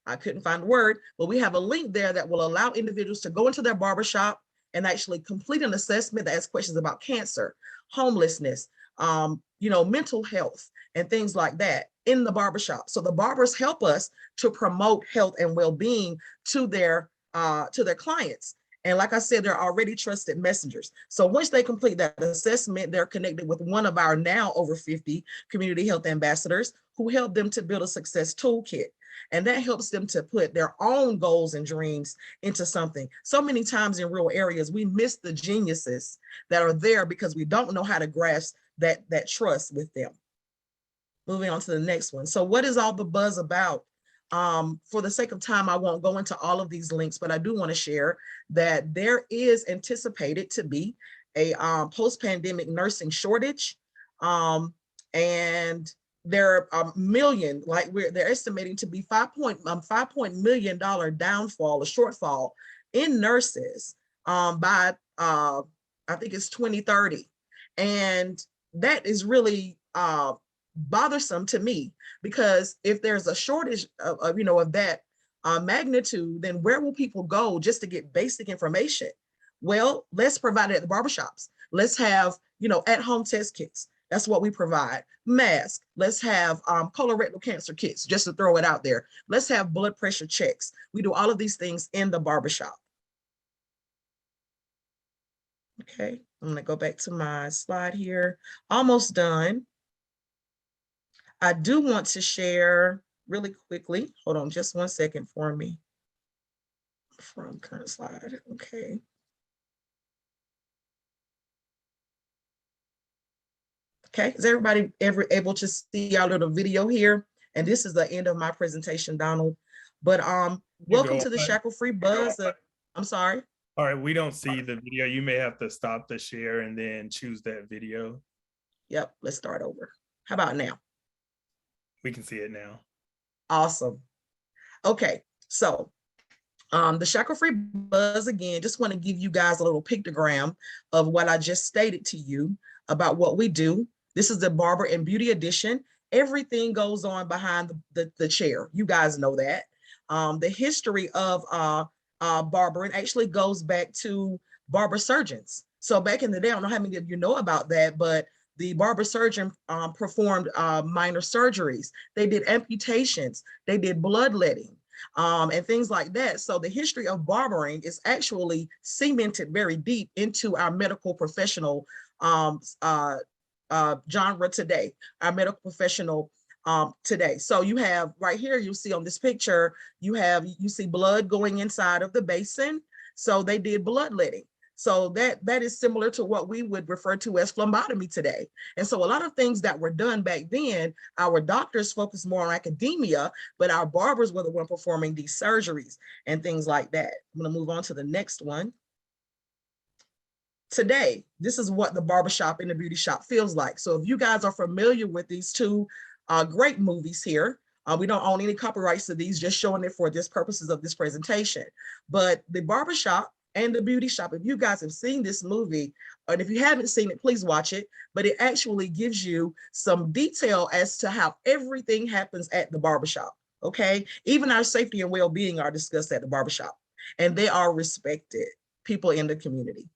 I couldn't find the word, but we have a link there that will allow individuals to go into their barbershop and actually complete an assessment that asks questions about cancer, homelessness, mental health, and things like that in the barbershop. So the barbers help us to promote health and well-being to their clients. And like I said, they're already trusted messengers. So once they complete that assessment, they're connected with one of our now over 50 community health ambassadors who help them to build a success toolkit. And that helps them to put their own goals and dreams into something. So many times in rural areas, we miss the geniuses that are there because we don't know how to grasp that trust with them. Moving on to the next one. So what is all the buzz about? For the sake of time, I won't go into all of these links, but I do want to share that there is anticipated to be a post-pandemic nursing shortage. And there are a million, like they're estimating to be $5 million downfall or shortfall in nurses by I think it's 2030. And that is really bothersome to me, because if there's a shortage of that magnitude, then where will people go just to get basic information? Well, let's provide it at the barbershops. Let's have, at-home test kits. That's what we provide. Masks. Let's have colorectal cancer kits, just to throw it out there. Let's have blood pressure checks. We do all of these things in the barbershop. Okay, I'm gonna go back to my slide here. Almost done. I do want to share really quickly. Hold on just 1 second for me. From current slide, okay. Okay, is everybody ever able to see our little video here? And this is the end of my presentation, Donald. But welcome to the Shackle-Free Buzz. I'm sorry. All right, we don't see the video. You may have to stop the share and then choose that video. Yep, let's start over. How about now? We can see it now. Awesome. Okay, so the Shackle-Free Buzz, again, just want to give you guys a little pictogram of what I just stated to you about what we do. This is the Barber and Beauty Edition. Everything goes on behind the chair. You guys know that. The history of barbering actually goes back to barber surgeons. So back in the day, I don't know how many of you know about that, but the barber surgeon performed minor surgeries. They did amputations. They did bloodletting and things like that. So the history of barbering is actually cemented very deep into our medical professional genre today, our medical professional today. So you have right here, you see on this picture, you see blood going inside of the basin. So they did bloodletting. So that is similar to what we would refer to as phlebotomy today. And so a lot of things that were done back then, our doctors focused more on academia, but our barbers were the one performing these surgeries and things like that. I'm gonna move on to the next one. Today, this is what the barbershop and the beauty shop feels like. So if you guys are familiar with these two great movies here, we don't own any copyrights to these, just showing it for this purposes of this presentation. But the barbershop and the beauty shop, if you guys have seen this movie, and if you haven't seen it, please watch it, but it actually gives you some detail as to how everything happens at the barbershop, okay? Even our safety and well-being are discussed at the barbershop, and they are respected people in the community.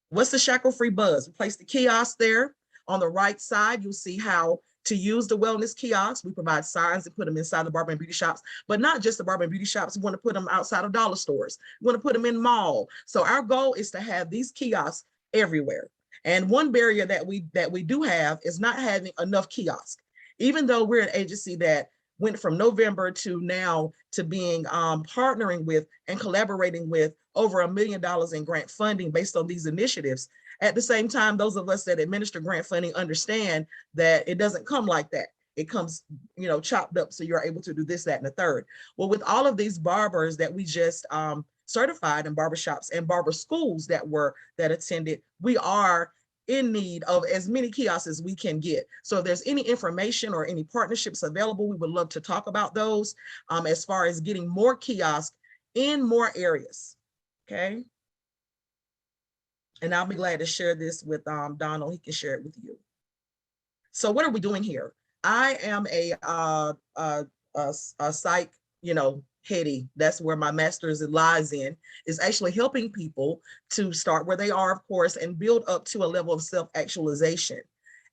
What's the Shackle-Free Buzz? We place the kiosk there. On the right side, you'll see how to use the wellness kiosk. We provide signs and put them inside the barber and beauty shops, but not just the barber and beauty shops. We want to put them outside of dollar stores. We want to put them in mall. So our goal is to have these kiosks everywhere. And one barrier that we do have is not having enough kiosks. Even though we're an agency that went from November to now to being partnering with and collaborating with over $1 million in grant funding based on these initiatives. At the same time, those of us that administer grant funding understand that it doesn't come like that. It comes, chopped up so you're able to do this, that, and the third. Well, with all of these barbers that we just certified in barbershops and barber schools that attended, we are in need of as many kiosks as we can get. So if there's any information or any partnerships available, we would love to talk about those as far as getting more kiosks in more areas, okay? And I'll be glad to share this with Donald. He can share it with you. So what are we doing here? I am a psych, heady. That's where my master's lies in, is actually helping people to start where they are, of course, and build up to a level of self-actualization.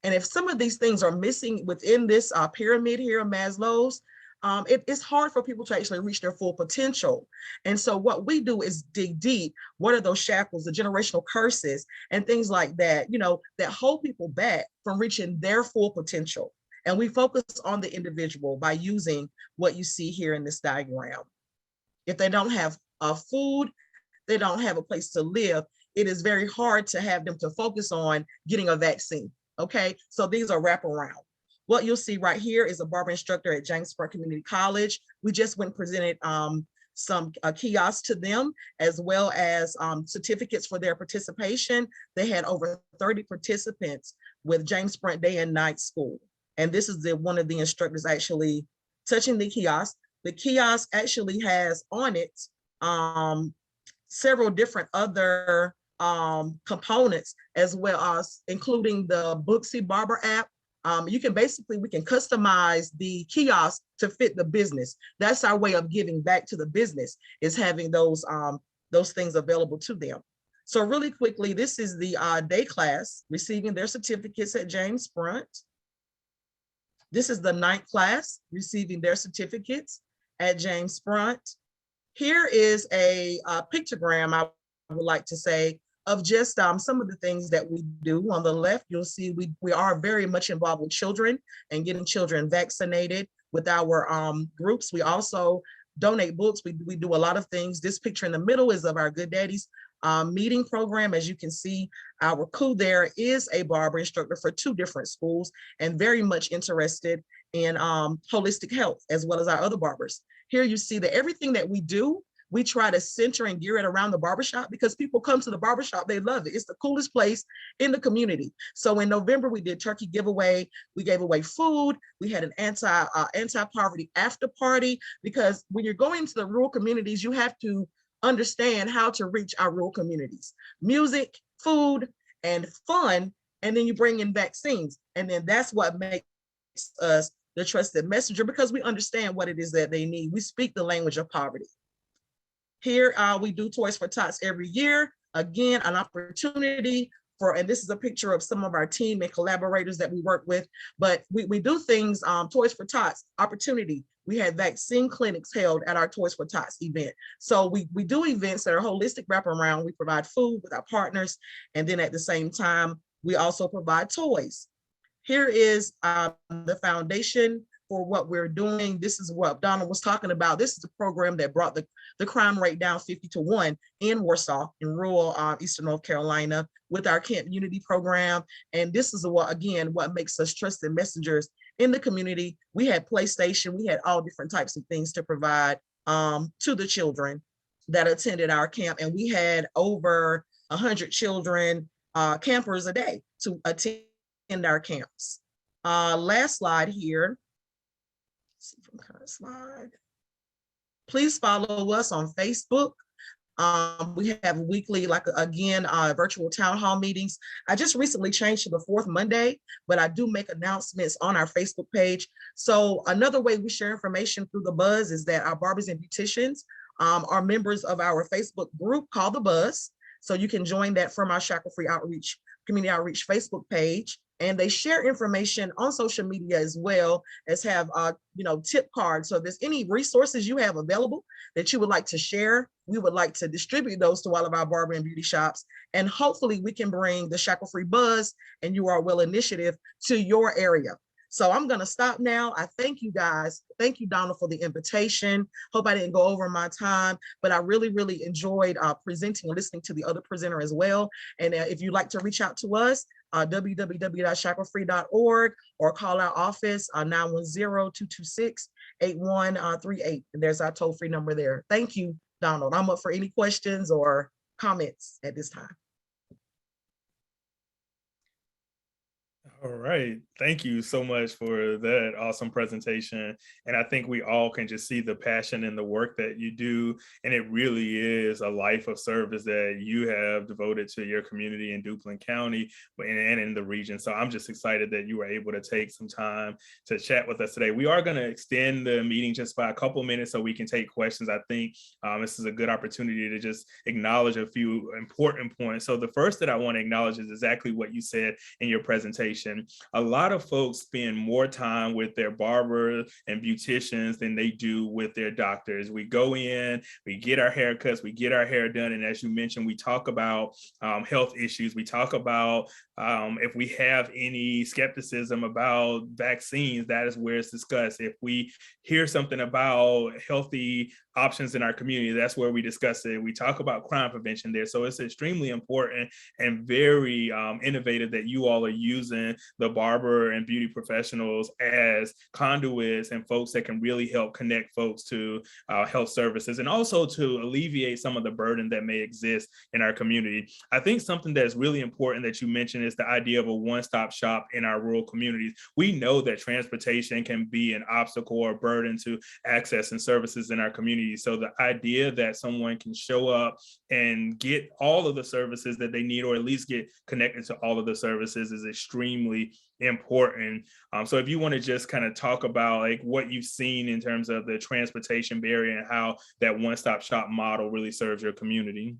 And if some of these things are missing within this pyramid here of Maslow's, it's hard for people to actually reach their full potential. And so what we do is dig deep. What are those shackles, the generational curses, and things like that, that hold people back from reaching their full potential. And we focus on the individual by using what you see here in this diagram. If they don't have food, they don't have a place to live, it is very hard to have them to focus on getting a vaccine. Okay, so these are wraparound. What you'll see right here is a barber instructor at James Sprint Community College. We just went and presented some kiosks to them, as well as certificates for their participation. They had over 30 participants with James Sprint Day and Night School. And this is one of the instructors actually touching the kiosk. The kiosk actually has on it several different other components, as well as including the Booksy Barber app. We can customize the kiosk to fit the business. That's our way of giving back to the business, is having those things available to them. So really quickly, this is the day class receiving their certificates at James Sprint. This is the night class receiving their certificates at James Sprint. Here is a pictogram, I would like to say, of just some of the things that we do. On the left, you'll see we are very much involved with children and getting children vaccinated with our groups. We also donate books. We do a lot of things. This picture in the middle is of our Good Daddies meeting program. As you can see, our crew there is a barber instructor for 2 different schools and very much interested in holistic health, as well as our other barbers. Here you see that everything that we do, we try to center and gear it around the barbershop, because people come to the barbershop, they love it. It's the coolest place in the community. So in November, we did turkey giveaway. We gave away food. We had an anti-poverty after party, because when you're going to the rural communities, you have to understand how to reach our rural communities. Music, food, and fun, and then you bring in vaccines. And then that's what makes us the trusted messenger, because we understand what it is that they need. We speak the language of poverty. Here we do Toys for Tots every year. Again, an opportunity for, and this is a picture of some of our team and collaborators that we work with, but we do things, Toys for Tots, opportunity. We had vaccine clinics held at our Toys for Tots event. So we do events that are holistic wraparound. We provide food with our partners, and then at the same time, we also provide toys. Here is the foundation for what we're doing. This is what Donna was talking about. This is a program that brought the crime rate down 50-1 in Warsaw, in rural Eastern North Carolina, with our Camp Unity program. And this is what makes us trusted messengers in the community. We had PlayStation, we had all different types of things to provide to the children that attended our camp. And we had over 100 children, campers a day to attend our camps. Last slide here. Let's see from current slide. Please follow us on Facebook. We have weekly, virtual town hall meetings. I just recently changed to the 4th Monday, but I do make announcements on our Facebook page. So another way we share information through the Buzz is that our barbers and beauticians are members of our Facebook group called The Buzz. So you can join that from our Shackle-Free Outreach, Community Outreach Facebook page. And they share information on social media, as well as have tip cards. So if there's any resources you have available that you would like to share, we would like to distribute those to all of our barber and beauty shops. And hopefully we can bring the Shackle-Free Buzz and You Are Well initiative to your area. So I'm going to stop now. I thank you guys. Thank you, Donna, for the invitation. Hope I didn't go over my time, but I really, really enjoyed presenting and listening to the other presenter as well. And if you'd like to reach out to us, www.shacklefree.org, or call our office 910-226-8138. And there's our toll-free number there. Thank you, Donald. I'm up for any questions or comments at this time. All right. Thank you so much for that awesome presentation. And I think we all can just see the passion in the work that you do. And it really is a life of service that you have devoted to your community in Duplin County and in the region. So I'm just excited that you were able to take some time to chat with us today. We are going to extend the meeting just by a couple minutes so we can take questions. I think this is a good opportunity to just acknowledge a few important points. So the first that I want to acknowledge is exactly what you said in your presentation. mentioned, a lot of folks spend more time with their barbers and beauticians than they do with their doctors. We go in, we get our haircuts, we get our hair done, and as you mentioned, we talk about health issues. We talk about if we have any skepticism about vaccines, that is where it's discussed. If we hear something about healthy options in our community, that's where we discuss it. We talk about crime prevention there. So it's extremely important and very innovative that you all are using the barber and beauty professionals as conduits and folks that can really help connect folks to health services, and also to alleviate some of the burden that may exist in our community. I think something that's really important that you mentioned is the idea of a one-stop shop in our rural communities. We know that transportation can be an obstacle or burden to access and services in our community. So the idea that someone can show up and get all of the services that they need, or at least get connected to all of the services, is extremely important. So if you want to just kind of talk about like what you've seen in terms of the transportation barrier and how that one-stop shop model really serves your community.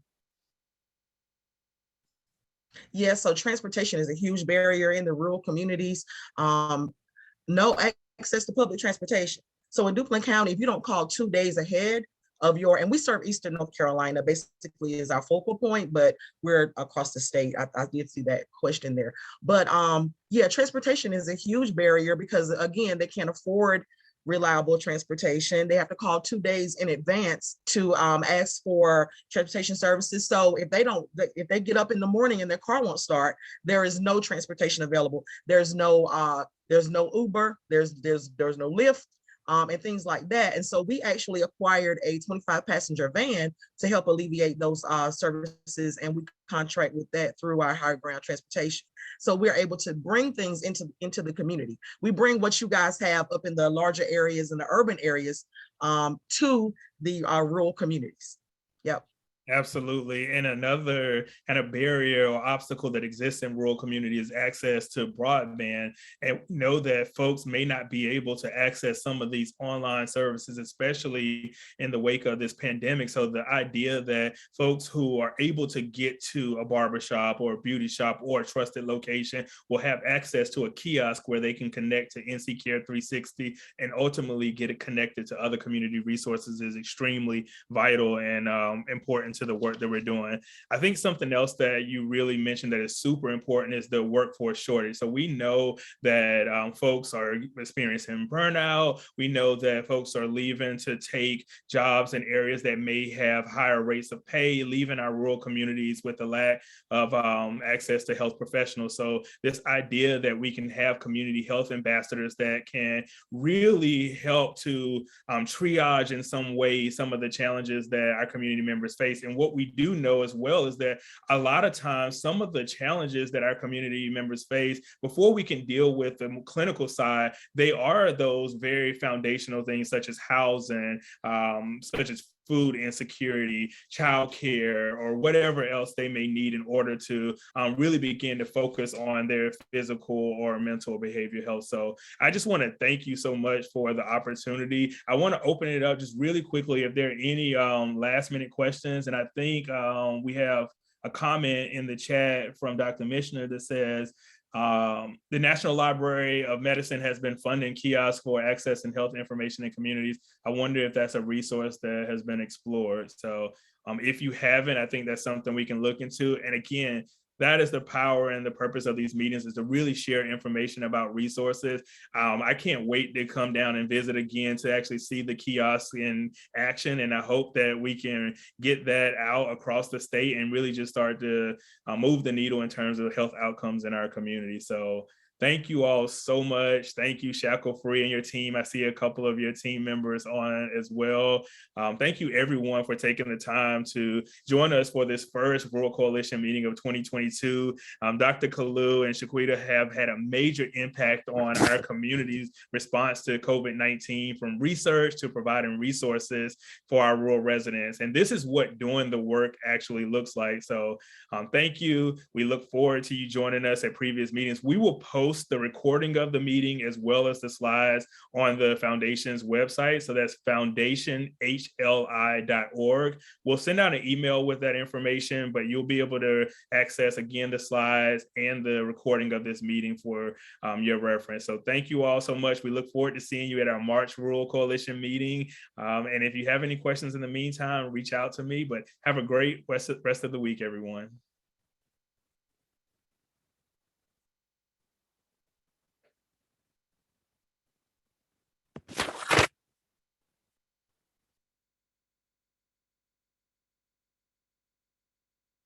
Yeah, so transportation is a huge barrier in the rural communities. No access to public transportation. So in Duplin County, if you don't call 2 days ahead of your, and we serve Eastern North Carolina, basically is our focal point, but we're across the state. I did see that question there. But yeah, transportation is a huge barrier because again, they can't afford reliable transportation. They have to call 2 days in advance to ask for transportation services. So if they get up in the morning and their car won't start, there is no transportation available. There's no Uber, there's no Lyft, and things like that. And so we actually acquired a 25-passenger van to help alleviate those services, and we contract with that through our higher ground transportation. So we're able to bring things into the community. We bring what you guys have up in the larger areas and the urban areas to the rural communities. Yep. Absolutely. And another kind of barrier or obstacle that exists in rural communities is access to broadband. And we know that folks may not be able to access some of these online services, especially in the wake of this pandemic. So the idea that folks who are able to get to a barbershop or a beauty shop or a trusted location will have access to a kiosk where they can connect to NC Care 360 and ultimately get it connected to other community resources is extremely vital and important to the work that we're doing. I think something else that you really mentioned that is super important is the workforce shortage. So we know that folks are experiencing burnout. We know that folks are leaving to take jobs in areas that may have higher rates of pay, leaving our rural communities with a lack of access to health professionals. So this idea that we can have community health ambassadors that can really help to triage in some way some of the challenges that our community members face. And what we do know as well is that a lot of times some of the challenges that our community members face, before we can deal with the clinical side, they are those very foundational things such as housing, such as food insecurity, childcare, or whatever else they may need in order to really begin to focus on their physical or mental behavior health. So I just want to thank you so much for the opportunity. I want to open it up just really quickly if there are any last minute questions. And I think we have a comment in the chat from Dr. Mishner that says, the National Library of Medicine has been funding kiosks for access and health information in communities. I wonder if that's a resource that has been explored. So if you haven't, I think that's something we can look into. And again, that is the power and the purpose of these meetings, is to really share information about resources. I can't wait to come down and visit again to actually see the kiosks in action. And I hope that we can get that out across the state and really just start to move the needle in terms of health outcomes in our community. So thank you all so much. Thank you, Shackle Free and your team. I see a couple of your team members on as well. Thank you everyone for taking the time to join us for this first Rural Coalition meeting of 2022. Dr. Kalu and Shaquita have had a major impact on our community's response to COVID-19, from research to providing resources for our rural residents. And this is what doing the work actually looks like. So thank you. We look forward to you joining us at previous meetings. We will post post the recording of the meeting as well as the slides on the foundation's website. So that's foundationhli.org. We'll send out an email with that information, but you'll be able to access again the slides and the recording of this meeting for your reference. So thank you all so much. We look forward to seeing you at our March Rural Coalition meeting. And if you have any questions in the meantime, reach out to me, but have a great rest of the week, everyone.